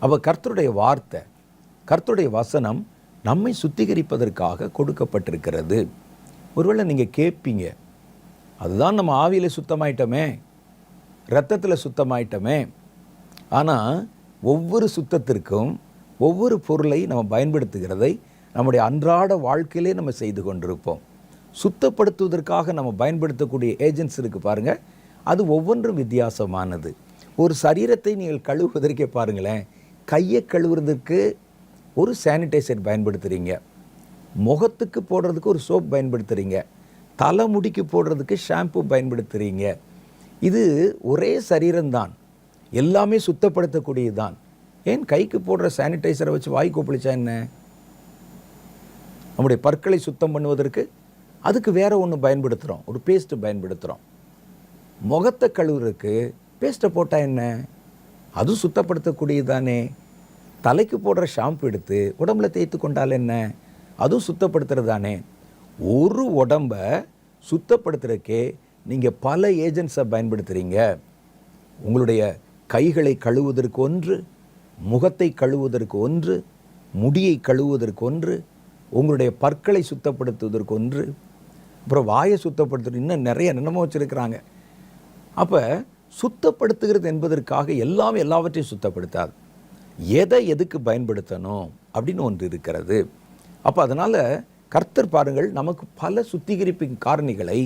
அப்போ கர்த்தருடைய வார்த்தை, கர்த்தருடைய வசனம் நம்மை சுத்திகரிப்பதற்காக கொடுக்கப்பட்டிருக்கிறது. ஒருவேளை நீங்கள் கேட்பீங்க, அதுதான் நம்ம ஆவியில் சுத்தமாயிட்டோமே, இரத்தத்தில் சுத்தமாயிட்டோமே. ஆனால் ஒவ்வொரு சுத்தத்திற்கும் ஒவ்வொரு பொருளை நம்ம பயன்படுத்துகிறதை நம்முடைய அன்றாட வாழ்க்கையிலே நம்ம செய்து கொண்டிருப்போம். சுத்தப்படுத்துவதற்காக நம்ம பயன்படுத்தக்கூடிய ஏஜென்ட்ஸ் இருக்குது பாருங்கள், அது ஒவ்வொன்றும் வித்தியாசமானது. ஒரு சரீரத்தை நீங்கள் கழுவுவதற்கே பாருங்களேன், கையை கழுவுறதுக்கு ஒரு சானிடைசர் பயன்படுத்துகிறீங்க, முகத்துக்கு போடுறதுக்கு ஒரு சோப் பயன்படுத்துகிறீங்க, தலைமுடிக்கு போடுறதுக்கு ஷாம்பு பயன்படுத்துகிறீங்க. இது ஒரே சரீரம்தான், எல்லாமே சுத்தப்படுத்தக்கூடியது தான். ஏன் கைக்கு போடுற சானிடைசரை வச்சு வாய் கொப்பளிச்சா என்ன? நம்முடைய பற்களை சுத்தம் பண்ணுவதற்கு அதுக்கு வேறு ஒன்று பயன்படுத்துகிறோம், ஒரு பேஸ்ட்டு பயன்படுத்துகிறோம். முகத்தை கழுவுறதுக்கு பேஸ்ட்டை போட்டால் என்ன? அதுவும் சுத்தப்படுத்தக்கூடியது தானே. தலைக்கு போடுற ஷாம்பு எடுத்து உடம்புல தேய்த்து கொண்டால் என்ன? அதுவும் சுத்தப்படுத்துறது தானே. ஒரு உடம்பை சுத்தப்படுத்துறதுக்கே நீங்கள் பல ஏஜென்ட்ஸை பயன்படுத்துகிறீங்க. உங்களுடைய கைகளை கழுவுவதற்கு ஒன்று, முகத்தை கழுவுவதற்கு ஒன்று, முடியை கழுவுவதற்கு ஒன்று, உங்களுடைய பற்களை சுத்தப்படுத்துவதற்கு ஒன்று, அப்புறம் வாயை சுத்தப்படுத்துறது, இன்னும் நிறைய என்னமோ வச்சுருக்கிறாங்க. அப்போ சுத்தப்படுத்துகிறது என்பதற்காக எல்லாவற்றையும் சுத்தப்படுத்தாது. எதுக்கு பயன்படுத்தணும் அப்படின்னு ஒன்று இருக்கிறது. அப்போ அதனால் கர்த்தர் பாருங்கள், நமக்கு பல சுத்திகரிப்பின் காரணிகளை,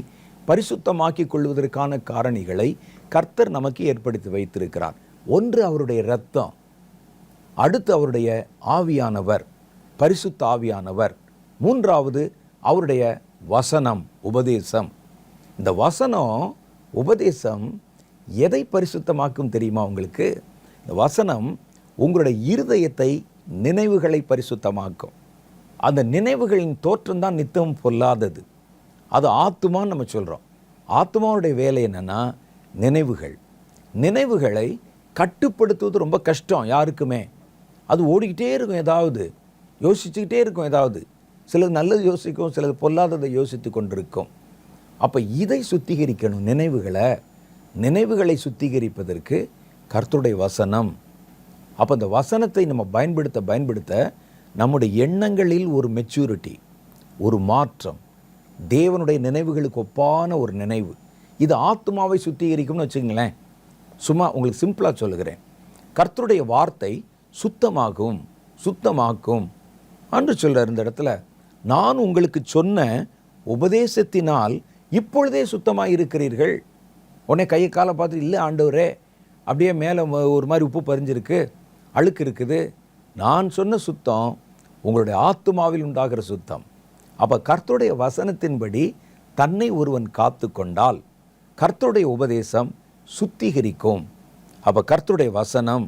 பரிசுத்தமாக்கி கொள்வதற்கான காரணிகளை கர்த்தர் நமக்கு ஏற்படுத்தி வைத்திருக்கிறார். ஒன்று அவருடைய இரத்தம், அடுத்து அவருடைய ஆவியானவர், பரிசுத்த ஆவியானவர், மூன்றாவது அவருடைய வசனம், உபதேசம். இந்த வசனம், உபதேசம் எதை பரிசுத்தமாக்கும் தெரியுமா உங்களுக்கு? இந்த வசனம் உங்களுடைய இருதயத்தை, நினைவுகளை பரிசுத்தமாக்கும். அந்த நினைவுகளின் தோற்றம் தான் நித்தமும் பொல்லாதது. அது ஆத்துமான்னு நம்ம சொல்கிறோம். ஆத்துமாவுடைய வேலை என்னென்னா நினைவுகளை கட்டுப்படுத்துவது ரொம்ப கஷ்டம் யாருக்குமே. அது ஓடிக்கிட்டே இருக்கும், ஏதாவது யோசிச்சுக்கிட்டே இருக்கும். ஏதாவது சிலது நல்லது யோசிக்கும், சிலது பொல்லாததை யோசித்து கொண்டிருக்கும். அப்போ இதை சுத்திகரிக்கணும், நினைவுகளை சுத்திகரிப்பதற்கு கர்த்தருடைய வசனம். அப்போ இந்த வசனத்தை நம்ம பயன்படுத்த நம்முடைய எண்ணங்களில் ஒரு மெச்சூரிட்டி, ஒரு மாற்றம், தேவனுடைய நினைவுகளுக்கு ஒப்பான ஒரு நினைவு, இது ஆத்மாவை சுத்திகரிக்கும்னு வச்சுங்களேன். சும்மா உங்களுக்கு சிம்பிளாக சொல்லுகிறேன், கர்த்தருடைய வார்த்தை சுத்தமாக்கும் என்று சொல்கிறார் இந்த இடத்துல. நான் உங்களுக்கு சொன்ன உபதேசத்தினால் இப்பொழுதே சுத்தமாக இருக்கிறீர்கள். உடனே கையை காலை பார்த்து, இல்லை ஆண்டவரே, அப்படியே மேலே ஒரு மாதிரி உப்பு பறிஞ்சிருக்கு, அழுக்கு இருக்குது. நான் சொன்ன சுத்தம் உங்களுடைய ஆத்துமாவில் உண்டாகிற சுத்தம். அப்போ கர்த்தருடைய வசனத்தின்படி தன்னை ஒருவன் காத்து கொண்டால் கர்த்தருடைய உபதேசம் சுத்திகரிக்கும். அப்போ கர்த்தருடைய வசனம்,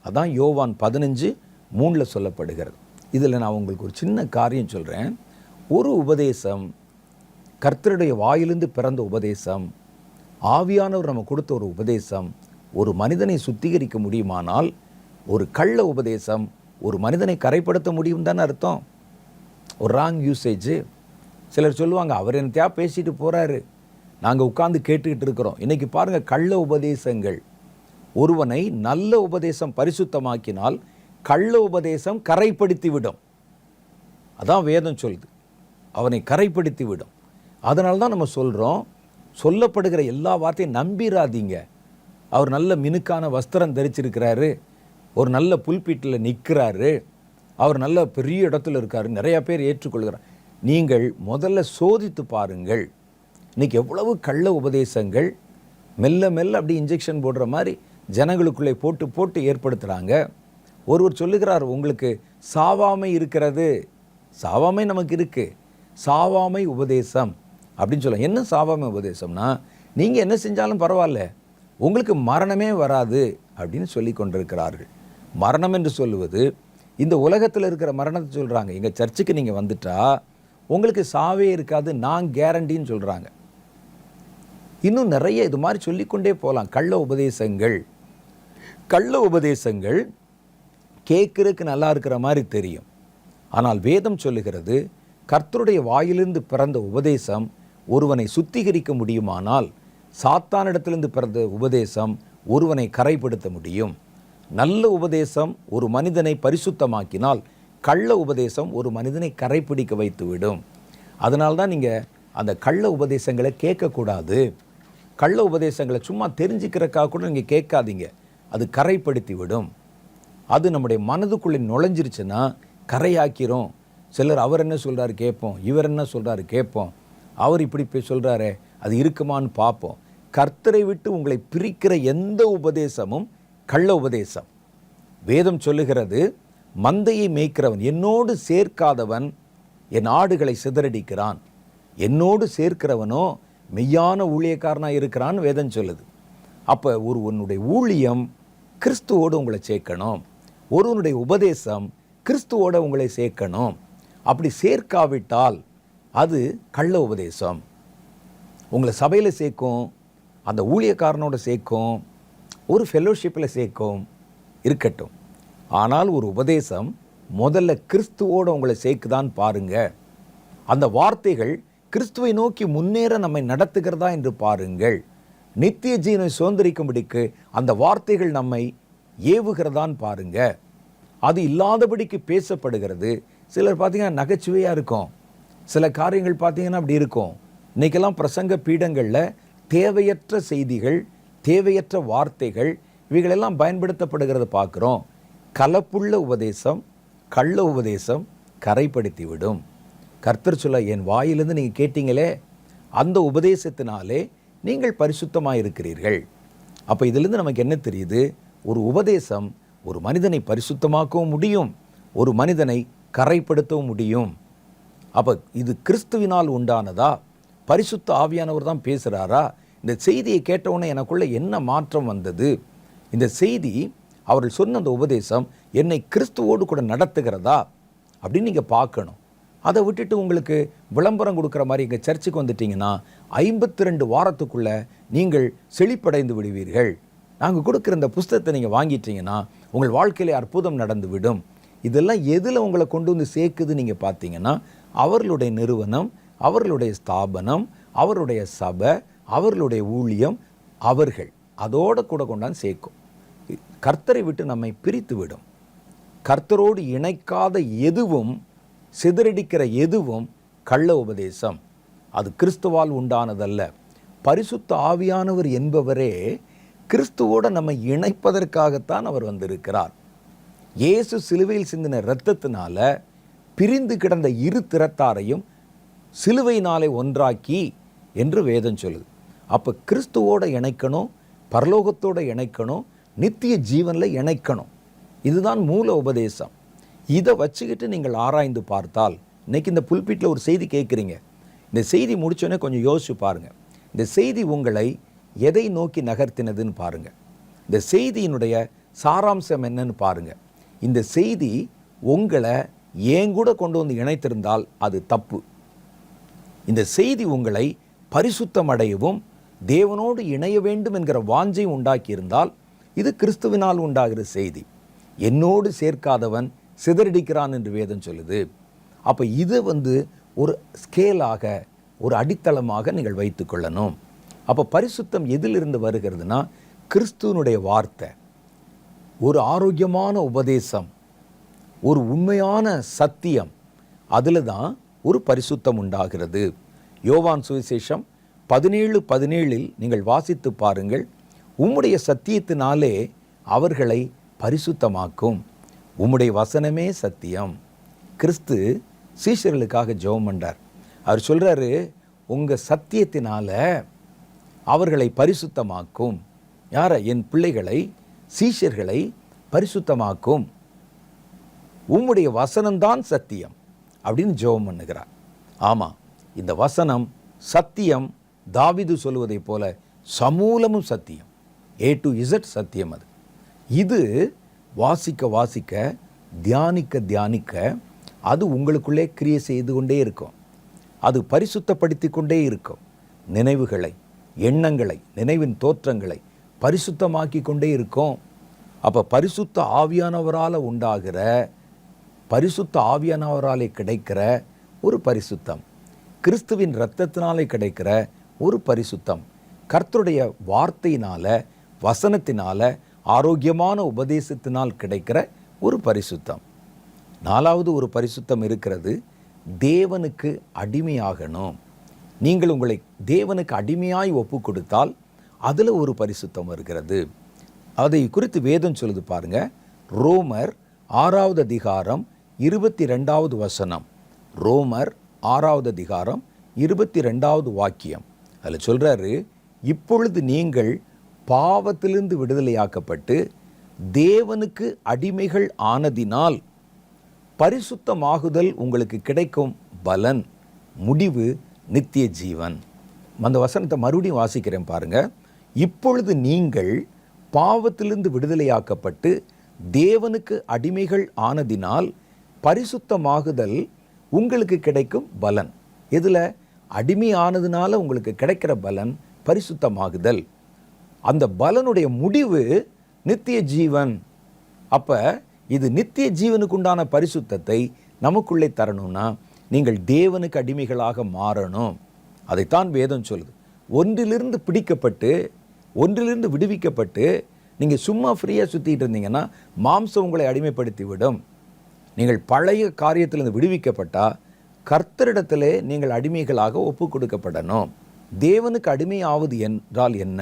அதான் யோவான் 15:3 சொல்லப்படுகிறது. இதில் நான் உங்களுக்கு ஒரு சின்ன காரியம் சொல்கிறேன். ஒரு உபதேசம், கர்த்தருடைய வாயிலிருந்து பிறந்த உபதேசம், ஆவியானவர் நம்ம கொடுத்த ஒரு உபதேசம் ஒரு மனிதனை சுத்திகரிக்க முடியுமானால், ஒரு கள்ள உபதேசம் ஒரு மனிதனை கரைப்படுத்த முடியும் தானே அர்த்தம். ஒரு ராங் யூசேஜ். சிலர் சொல்லுவாங்க, அவர் என்னத்தையா பேசிட்டு போகிறாரு, நாங்கள் உட்கார்ந்து கேட்டுக்கிட்டு இருக்கிறோம். இன்றைக்கி பாருங்கள், கள்ள உபதேசங்கள். ஒருவனை நல்ல உபதேசம் பரிசுத்தமாக்கினால் கள்ள உபதேசம் கரைப்படுத்தி விடும். அதான் வேதம் சொல்லுது, அவனை கரைப்படுத்தி விடும். அதனால தான் நம்ம சொல்கிறோம், சொல்லப்படுகிற எல்லா வார்த்தையும் நம்பிராதீங்க. அவர் நல்ல மினுக்கான வஸ்திரம் தரிச்சிருக்கிறாரு, ஒரு நல்ல புல்பீட்டில் நிற்கிறாரு, அவர் நல்ல பெரிய இடத்துல இருக்காரு, நிறையா பேர் ஏற்றுக்கொள்கிறார். நீங்கள் முதல்ல சோதித்து பாருங்கள். இன்றைக்கி எவ்வளவு கள்ள உபதேசங்கள் மெல்ல மெல்ல அப்படி இன்ஜெக்ஷன் போடுற மாதிரி ஜனங்களுக்குள்ளே போட்டு ஏற்படுத்துகிறாங்க. ஒருவர் சொல்லுகிறார், உங்களுக்கு சாவாமை இருக்கிறது. சாவாமை நமக்கு இருக்குது, சாவாமை உபதேசம் அப்படின்னு சொல்ல. என்ன சாவாமை உபதேசம்னா, நீங்கள் என்ன செஞ்சாலும் பரவாயில்ல, உங்களுக்கு மரணமே வராது அப்படின்னு சொல்லி கொண்டிருக்கிறார்கள். மரணம் என்று சொல்லுவது இந்த உலகத்தில் இருக்கிற மரணத்தை சொல்கிறாங்க. எங்கள் சர்ச்சுக்கு நீங்கள் வந்துட்டா உங்களுக்கு சாவே இருக்காது, நான் கேரண்டின்னு சொல்கிறாங்க. இன்னும் நிறைய இது மாதிரி சொல்லிக்கொண்டே போகலாம். கள்ள உபதேசங்கள் கேட்குறதுக்கு நல்லா இருக்கிற மாதிரி தெரியும். ஆனால் வேதம் சொல்லுகிறது, கர்த்தருடைய வாயிலிருந்து பிறந்த உபதேசம் ஒருவனை சுத்திகரிக்க முடியுமானால் சாத்தானிடத்திலிருந்து பிறந்த உபதேசம் ஒருவனை கரைப்படுத்த முடியும். நல்ல உபதேசம் ஒரு மனிதனை பரிசுத்தமாக்கினால் கள்ள உபதேசம் ஒரு மனிதனை கரைப்பிடிக்க வைத்துவிடும். அதனால்தான் நீங்கள் அந்த கள்ள உபதேசங்களை கேட்கக்கூடாது. கள்ள உபதேசங்களை சும்மா தெரிஞ்சுக்கிறக்காக கூட நீங்கள் கேட்காதீங்க. அது கரைப்படுத்தி விடும். அது நம்முடைய மனதுக்குள்ளே நுழைஞ்சிருச்சுன்னா கரையாக்கிறோம். சிலர் அவர் என்ன சொல்கிறாரு கேட்போம், இவர் என்ன சொல்கிறாரு கேட்போம், அவர் இப்படி சொல்கிறாரே அது இருக்குமான்னு பார்ப்போம். கர்த்தரை விட்டு உங்களை பிரிக்கிற எந்த உபதேசமும் கள்ள உபதேசம். வேதம் சொல்லுகிறது, மந்தையை மேய்க்கிறவன் என்னோடு சேர்க்காதவன் என் ஆடுகளை சிதறடிக்கிறான், என்னோடு சேர்க்கிறவனோ மெய்யான ஊழியக்காரனாக இருக்கிறான்னு வேதம் சொல்லுது. அப்போ ஒருவனுடைய ஊழியம் கிறிஸ்துவோடு உங்களை சேர்க்கணும், ஒருவனுடைய உபதேசம் கிறிஸ்துவோடு உங்களை சேர்க்கணும். அப்படி சேர்க்காவிட்டால் அது கள்ள உபதேசம். உங்களை சபையில் சேர்க்கும், அந்த ஊழியக்காரனோட சேர்க்கும், ஒரு ஃபெல்லோஷிப்பில் சேர்க்கும், இருக்கட்டும். ஆனால் ஒரு உபதேசம் முதல்ல கிறிஸ்துவோடு உங்களை சேர்க்குதான் பாருங்க. அந்த வார்த்தைகள் கிறிஸ்துவை நோக்கி முன்னேற நம்மை நடத்துகிறதா என்று பாருங்கள். நித்திய ஜீவனை சுதந்திரிக்கும்படிக்கு அந்த வார்த்தைகள் நம்மை ஏவுகிறதான் பாருங்க. அது இல்லாதபடிக்கு பேசப்படுகிறது. சிலர் பார்த்தீங்கன்னா நகைச்சுவையாக இருக்கும், சில காரியங்கள் பார்த்தீங்கன்னா அப்படி இருக்கும். இன்றைக்கெல்லாம் பிரசங்க பீடங்களில் தேவையற்ற செய்திகள், தேவையற்ற வார்த்தைகள், இவைகளெல்லாம் பயன்படுத்தப்படுகிறத பார்க்குறோம். கலப்புள்ள உபதேசம், கள்ள உபதேசம் கரைப்படுத்தி விடும். கர்த்தர் சொல்ல, என் வாயிலிருந்து நீங்கள் கேட்டீங்களே அந்த உபதேசத்தினாலே நீங்கள் பரிசுத்தமாக இருக்கிறீர்கள். அப்போ இதிலிருந்து நமக்கு என்ன தெரியுது? ஒரு உபதேசம் ஒரு மனிதனை பரிசுத்தமாக்கவும் முடியும், ஒரு மனிதனை கரைப்படுத்தவும் முடியும். அப்போ இது கிறிஸ்துவினால் உண்டானதா? பரிசுத்த ஆவியானவர் தான் பேசுகிறாரா? இந்த செய்தியை கேட்டவுடனே எனக்குள்ள என்ன மாற்றம் வந்தது? இந்த செய்தி, அவர்கள் சொன்ன அந்த உபதேசம் என்னை கிறிஸ்துவோடு கூட நடத்துகிறதா அப்படின்னு நீங்கள் பார்க்கணும். அதை விட்டுட்டு உங்களுக்கு விளம்பரம் கொடுக்குற மாதிரி எங்கள் சர்ச்சுக்கு வந்துட்டிங்கன்னா 52 வாரத்துக்குள்ளே நீங்கள் செழிப்படைந்து விடுவீர்கள். நாங்கள் கொடுக்குற இந்த புஸ்தகத்தை நீங்கள் வாங்கிட்டீங்கன்னா உங்கள் வாழ்க்கையிலே அற்புதம் நடந்து விடும். இதெல்லாம் எதில் உங்களை கொண்டு வந்து சேர்க்குது நீங்கள் பார்த்தீங்கன்னா, அவர்களுடைய நிறுவனம், அவர்களுடைய ஸ்தாபனம், அவருடைய சபை, அவர்களுடைய ஊழியம், அவர்கள் அதோடு கூட கொண்டாந்து சேர்க்கும். கர்த்தரை விட்டு நம்மை பிரித்து விடும். கர்த்தரோடு இணைக்காத எதுவும், சிதறடிக்கிற எதுவும் கள்ள உபதேசம். அது கிறிஸ்துவால் உண்டானதல்ல. பரிசுத்த ஆவியானவர் என்பவரே கிறிஸ்துவோடு நம்மை இணைப்பதற்காகத்தான் அவர் வந்திருக்கிறார். இயேசு சிலுவையில் சிந்தின இரத்தத்தினால பிரிந்து கிடந்த இரு திறத்தாரையும் சிலுவையினாலே ஒன்றாக்கி என்று வேதம் சொல்லுது. அப்போ கிறிஸ்துவோடு இணைக்கணும், பரலோகத்தோடு இணைக்கணும், நித்திய ஜீவனில் இணைக்கணும். இதுதான் மூல உபதேசம். இதை வச்சுக்கிட்டு நீங்கள் ஆராய்ந்து பார்த்தால், இன்றைக்கி இந்த புல்பிட்டில் ஒரு செய்தி கேட்குறீங்க, இந்த செய்தி முடித்தோடனே கொஞ்சம் யோசிச்சு பாருங்கள். இந்த செய்தி உங்களை எதை நோக்கி நகர்த்தினதுன்னு பாருங்கள். இந்த செய்தியினுடைய சாராம்சம் என்னன்னு பாருங்கள். இந்த செய்தி உங்களை ஏன் கூட கொண்டு வந்து இணைத்திருந்தால் அது தப்பு. இந்த செய்தி உங்களை பரிசுத்தம் அடையவும் தேவனோடு இணைய வேண்டும் என்கிற வாஞ்சை உண்டாக்கியிருந்தால் இது கிறிஸ்துவினால் உண்டாகிற செய்தி. என்னோடு சேர்க்காதவன் சிதறடிக்கிறான் என்று வேதம் சொல்லுது. அப்போ இதை ஒரு ஸ்கேலாக, ஒரு அடித்தளமாக நீங்கள் வைத்து கொள்ளணும். அப்போ பரிசுத்தம் எதிலிருந்து வருகிறதுனா, கிறிஸ்துவனுடைய வார்த்தை, ஒரு ஆரோக்கியமான உபதேசம், ஒரு உண்மையான சத்தியம், அதில் தான் ஒரு பரிசுத்தம் உண்டாகிறது. யோவான் சுவிசேஷம் 17:17 நீங்கள் வாசித்து பாருங்கள். உம்முடைய சத்தியத்தினாலே அவர்களை பரிசுத்தமாக்கும், உம்முடைய வசனமே சத்தியம். கிறிஸ்து சீஷர்களுக்காக ஜெபம் பண்ணார். அவர் சொல்கிறாரு, உங்கள் சத்தியத்தினால அவர்களை பரிசுத்தமாக்கும். யாரை? என் பிள்ளைகளை, சீஷர்களை பரிசுத்தமாக்கும். உம்முடைய வசனம்தான் சத்தியம் அப்படின்னு ஜெபம் பண்ணுகிறார். ஆமாம், இந்த வசனம் சத்தியம். தாவீது சொல்வதை போல சமூலமும் சத்தியம், A to Z சத்தியம். இது வாசிக்க வாசிக்க தியானிக்க தியானிக்க அது உங்களுக்குள்ளே கிரியை செய்து கொண்டே இருக்கும். அது பரிசுத்தப்படுத்தி கொண்டே இருக்கும். நினைவுகளை, எண்ணங்களை, நினைவின் தோற்றங்களை பரிசுத்தமாக்கி கொண்டே இருக்கும். அப்போ பரிசுத்த ஆவியானவரால் உண்டாகிற, பரிசுத்த ஆவியானவராலே கிடைக்கிற ஒரு பரிசுத்தம், கிறிஸ்துவின் இரத்தத்தினாலே கிடைக்கிற ஒரு பரிசுத்தம், கர்த்தருடைய வார்த்தையினால, வசனத்தினால, ஆரோக்கியமான உபதேசத்தினால் கிடைக்கிற ஒரு பரிசுத்தம். 4வது ஒரு பரிசுத்தம் இருக்கிறது, தேவனுக்கு அடிமையாகணும். நீங்கள் உங்களை தேவனுக்கு அடிமையாய் ஒப்பு கொடுத்தால் அதில் ஒரு பரிசுத்தம் வருகிறது. அதை குறித்து வேதம் சொல்லுது பாருங்க. ரோமர் 6வது அதிகாரம் 22வது வசனம். ரோமர் 6வது அதிகாரம் 22வது வாக்கியம். அதில் சொல்றாரு, இப்பொழுது நீங்கள் பாவத்திலிருந்து விடுதலையாக்கப்பட்டு தேவனுக்கு அடிமைகள் ஆனதினால் பரிசுத்தமாகுதல் உங்களுக்கு கிடைக்கும் பலன், முடிவு நித்திய ஜீவன். அந்த வசனத்தை மறுபடியும் வாசிக்கிறேன் பாருங்க. இப்பொழுது நீங்கள் பாவத்திலிருந்து விடுதலையாக்கப்பட்டு தேவனுக்கு அடிமைகள் ஆனதினால் பரிசுத்தமாகுதல் உங்களுக்கு கிடைக்கும் பலன். எதில்? அடிமை ஆனதுனால உங்களுக்கு கிடைக்கிற பலன் பரிசுத்தமாகுதல். அந்த பலனுடைய முடிவு நித்திய ஜீவன். அப்போ இது நித்திய ஜீவனுக்கு உண்டான பரிசுத்தத்தை நமக்குள்ளே தரணும்னா நீங்கள் தேவனுக்கு அடிமைகளாக மாறணும். அதைத்தான் வேதம் சொல்லுது. ஒன்றிலிருந்து பிடிக்கப்பட்டு, ஒன்றிலிருந்து விடுவிக்கப்பட்டு நீங்கள் சும்மா ஃப்ரீயாக சுற்றிட்டு இருந்தீங்கன்னா மாம்சம் உங்களை அடிமைப்படுத்தி விடும். நீங்கள் பழைய காரியத்திலிருந்து விடுவிக்கப்பட்டால் கர்த்தரிடத்திலே நீங்கள் அடிமைகளாக ஒப்பு கொடுக்கப்படணும். தேவனுக்கு அடிமையாவது என்றால் என்ன?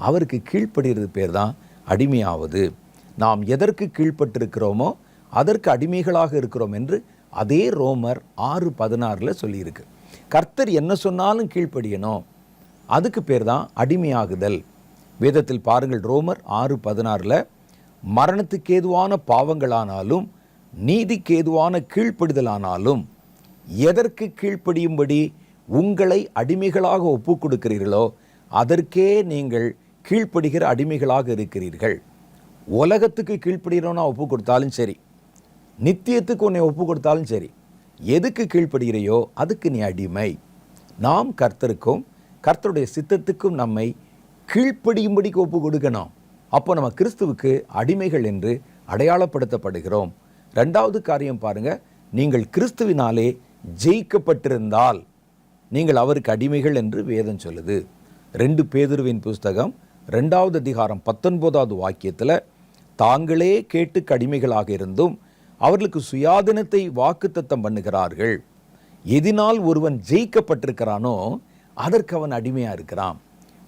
அவருக்கு கீழ்ப்படுகிறது பேர் தான் அடிமையாவது. நாம் எதற்கு கீழ்ப்பட்டிருக்கிறோமோ அதற்கு அடிமைகளாக இருக்கிறோம் என்று அதே ரோமர் 6:16 சொல்லியிருக்கு. கர்த்தர் என்ன சொன்னாலும் கீழ்ப்படியணும், அதுக்கு பேர் தான் அடிமையாகுதல். வேதத்தில் பாருங்கள், ரோமர் 6:16 மரணத்துக்கு ஏதுவான பாவங்களானாலும் நீதிக்கு ஏதுவான கீழ்ப்படிதலானாலும் எதற்கு கீழ்ப்படியும்படி உங்களை அடிமைகளாக ஒப்பு கொடுக்கிறீர்களோ அதற்கே நீங்கள் கீழ்ப்படுகிற அடிமைகளாக இருக்கிறீர்கள். உலகத்துக்கு கீழ்ப்படுகிறோன்னா ஒப்பு கொடுத்தாலும் சரி, நித்தியத்துக்கு உன்னை ஒப்பு கொடுத்தாலும் சரி, எதுக்கு கீழ்ப்படுகிறையோ அதுக்கு நீ அடிமை. நாம் கர்த்தருக்கும் கர்த்தருடைய சித்தத்துக்கும் நம்மை கீழ்ப்படியும்படிக்கு ஒப்பு கொடுக்கணும். அப்போ நம்ம கிறிஸ்துவுக்கு அடிமைகள் என்று அடையாளப்படுத்தப்படுகிறோம். 2வது காரியம் பாருங்க, நீங்கள் கிறிஸ்துவினாலே ஜெயிக்கப்பட்டிருந்தால் நீங்கள் அவருக்கு அடிமைகள் என்று வேதம் சொல்லுது. 2 பேதுருவின் புஸ்தகம் 2வது அதிகாரம் 19வது வாக்கியத்தில், தாங்களே கேட்டுக்கு அடிமைகளாக இருந்தும் அவர்களுக்கு சுயாதீனத்தை வாக்குத்தத்தம் பண்ணுகிறார்கள். எதினால் ஒருவன் ஜெயிக்கப்பட்டிருக்கிறானோ அதற்கு அவன் அடிமையாக இருக்கிறான்.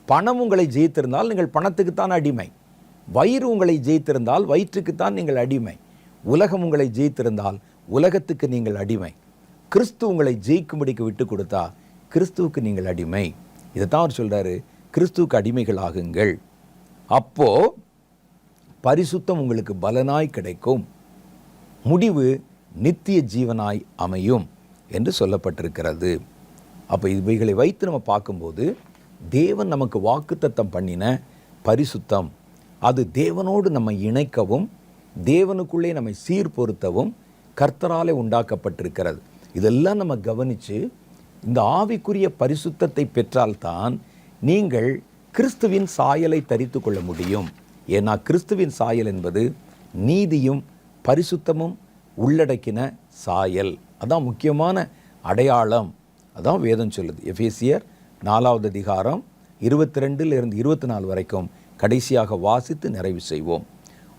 பணம் உங்களை ஜெயித்திருந்தால் நீங்கள் பணத்துக்குத்தான் அடிமை. வயிறு உங்களை ஜெயித்திருந்தால் வயிற்றுக்குத்தான் நீங்கள் அடிமை. உலகம் உங்களை ஜெயித்திருந்தால் உலகத்துக்கு நீங்கள் அடிமை. கிறிஸ்து உங்களை ஜெயிக்கும்படிக்கு விட்டு கொடுத்தா கிறிஸ்துவுக்கு நீங்கள் அடிமை. இதைத்தான் அவர் சொல்றாரு, கிறிஸ்துவுக்கு அடிமைகள் ஆகுங்கள். அப்போ பரிசுத்தம் உங்களுக்கு பலனாய் கிடைக்கும், முடிவு நித்திய ஜீவனாய் அமையும் என்று சொல்லப்பட்டிருக்கிறது. அப்போ இவைகளை வைத்து நம்ம பார்க்கும்போது தேவன் நமக்கு வாக்குத்தத்தம் பண்ணின பரிசுத்தம், அது தேவனோடு நம்மை இணைக்கவும் தேவனுக்குள்ளே நம்மை சீர்பொருத்தவும் கர்த்தராலே உண்டாக்கப்பட்டிருக்கிறது. இதெல்லாம் நம்ம கவனித்து இந்த ஆவிக்குரிய பரிசுத்தத்தை பெற்றால்தான் நீங்கள் கிறிஸ்துவின் சாயலை தரித்து கொள்ள முடியும். ஏன்னா கிறிஸ்துவின் சாயல் என்பது நீதியும் பரிசுத்தமும் உள்ளடக்கின சாயல். அதான் முக்கியமான அடையாளம். அதான் வேதம் சொல்லுது. எபேசியர் 4வது அதிகாரம் 22 24 வரைக்கும் கடைசியாக வாசித்து நிறைவு செய்வோம்.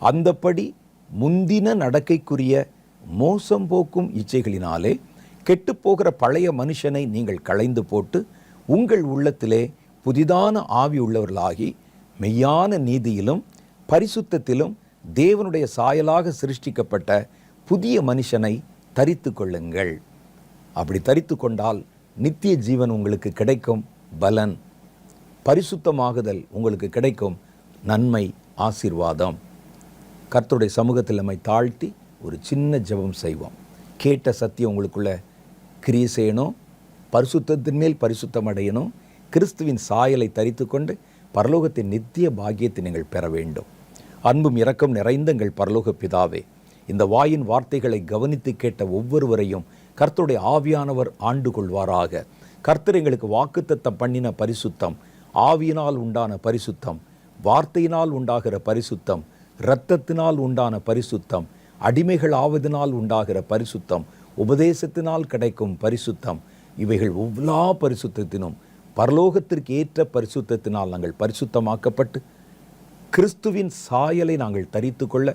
அந்தப்படி முந்தின நடக்கைக்குரிய மோசம் போக்கும் இச்சைகளினாலே கெட்டுப்போகிற பழைய மனுஷனை நீங்கள் களைந்து போட்டு உங்கள் உள்ளத்திலே புதிதான ஆவி உள்ளவர்களாகி மெய்யான நீதியிலும் பரிசுத்தத்திலும் தேவனுடைய சாயலாக சிருஷ்டிக்கப்பட்ட புதிய மனுஷனை தரித்து கொள்ளுங்கள். அப்படி தரித்து கொண்டால் நித்திய ஜீவன் உங்களுக்கு கிடைக்கும் பலன், பரிசுத்தமாகுதல் உங்களுக்கு கிடைக்கும் நன்மை, ஆசீர்வாதம். கர்த்தருடைய சமூகத்தில் நம்மை தாழ்த்தி ஒரு சின்ன ஜெபம் செய்வோம். கேட்ட சத்தியம் உங்களுக்குள்ள கிரியை செய்யணும், பரிசுத்தத்தின் மேல் பரிசுத்தம் அடையணும், கிறிஸ்துவின் சாயலை தரித்து கொண்டு பரலோகத்தின் நித்திய பாக்கியத்தை நீங்கள் பெற வேண்டும். அன்பும் இரக்கம் நிறைந்த எங்கள் பரலோக பிதாவே, இந்த வாயின் வார்த்தைகளை கவனித்து கேட்ட ஒவ்வொருவரையும் கர்த்தருடைய ஆவியானவர் ஆண்டு கொள்வாராக. கர்த்தர் எங்களுக்கு வாக்குத்தத்தம் பண்ணின பரிசுத்தம், ஆவியினால் உண்டான பரிசுத்தம், வார்த்தையினால் உண்டாகிற பரிசுத்தம், இரத்தத்தினால் உண்டான பரிசுத்தம், அடிமைகள் ஆவதினால் உண்டாகிற பரிசுத்தம், உபதேசத்தினால் கிடைக்கும் பரிசுத்தம், இவைகள் எல்லா பரிசுத்தத்தினும் பரலோகத்திற்கு ஏற்ற பரிசுத்தத்தினால் நாங்கள் பரிசுத்தமாக்கப்பட்டு கிறிஸ்துவின் சாயலை நாங்கள் தரித்து கொள்ள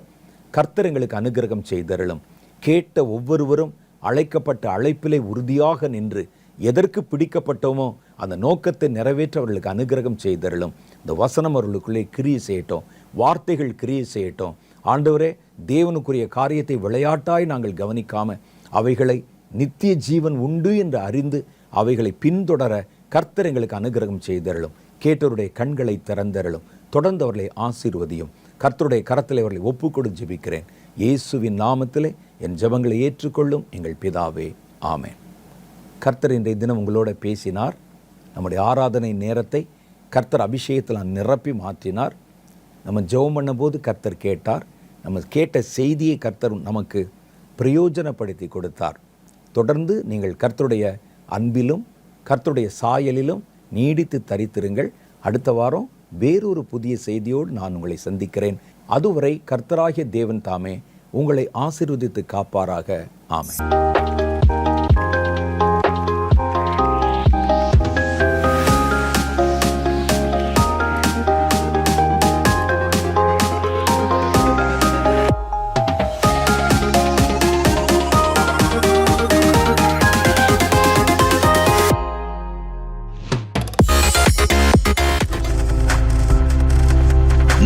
கர்த்தர் எங்களுக்கு அனுக்கிரகம் செய்தருளும். கேட்ட ஒவ்வொருவரும் அழைக்கப்பட்ட அழைப்பிலே உறுதியாக நின்று எதற்கு பிடிக்கப்பட்டோமோ அந்த நோக்கத்தை நிறைவேற்ற அவர்களுக்கு அனுக்கிரகம் செய்தருளும். இந்த வசனம் அவர்களுக்குள்ளே கிரியை செய்யட்டும், வார்த்தைகள் கிரியை செய்யட்டும். ஆண்டவரே, தேவனுக்குரிய காரியத்தை விளையாட்டாய் நாங்கள் கவனிக்காம அவைகளை நித்திய ஜீவன் உண்டு என்று அறிந்து அவைகளை பின்தொடர கர்த்தர் எங்களுக்கு அனுக்கிரகம் செய்தருளும். கேட்டவருடைய கண்களை திறந்தருளும். தொடர்ந்து அவர்களை ஆசீர்வதியும். கர்த்தருடைய கரத்தில் அவர்களை ஒப்புக்கொடு ஜெபிக்கிறேன். இயேசுவின் நாமத்திலே என் ஜெபங்களை ஏற்றுக்கொள்ளும் எங்கள் பிதாவே, ஆமென். கர்த்தர் இன்றைய தினம் உங்களோட பேசினார். நம்முடைய ஆராதனை நேரத்தை கர்த்தர் அபிஷேகத்தில் நிரப்பி மாற்றினார். நம்ம ஜெபம் பண்ணும்போது கர்த்தர் கேட்டார். நம்ம கேட்ட செய்தியை கர்த்தர் நமக்கு பிரயோஜனப்படுத்தி கொடுத்தார். தொடர்ந்து நீங்கள் கர்த்தருடைய அன்பிலும் கர்த்தருடைய சாயலிலும் நீடித்து தரித்திருங்கள். அடுத்த வாரம் வேறொரு புதிய செய்தியோடு நான் உங்களை சந்திக்கிறேன். அதுவரை கர்த்தராகிய தேவன் தாமே உங்களை ஆசீர்வதித்து காப்பாராக. ஆமென்.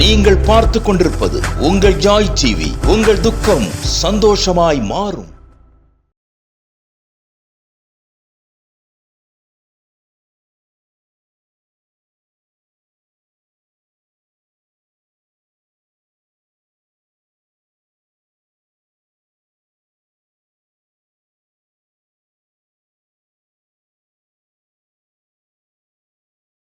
நீங்கள் பார்த்து கொண்டிருப்பது உங்கள் ஜாய் டிவி. உங்கள் துக்கம் சந்தோஷமாய் மாறும்.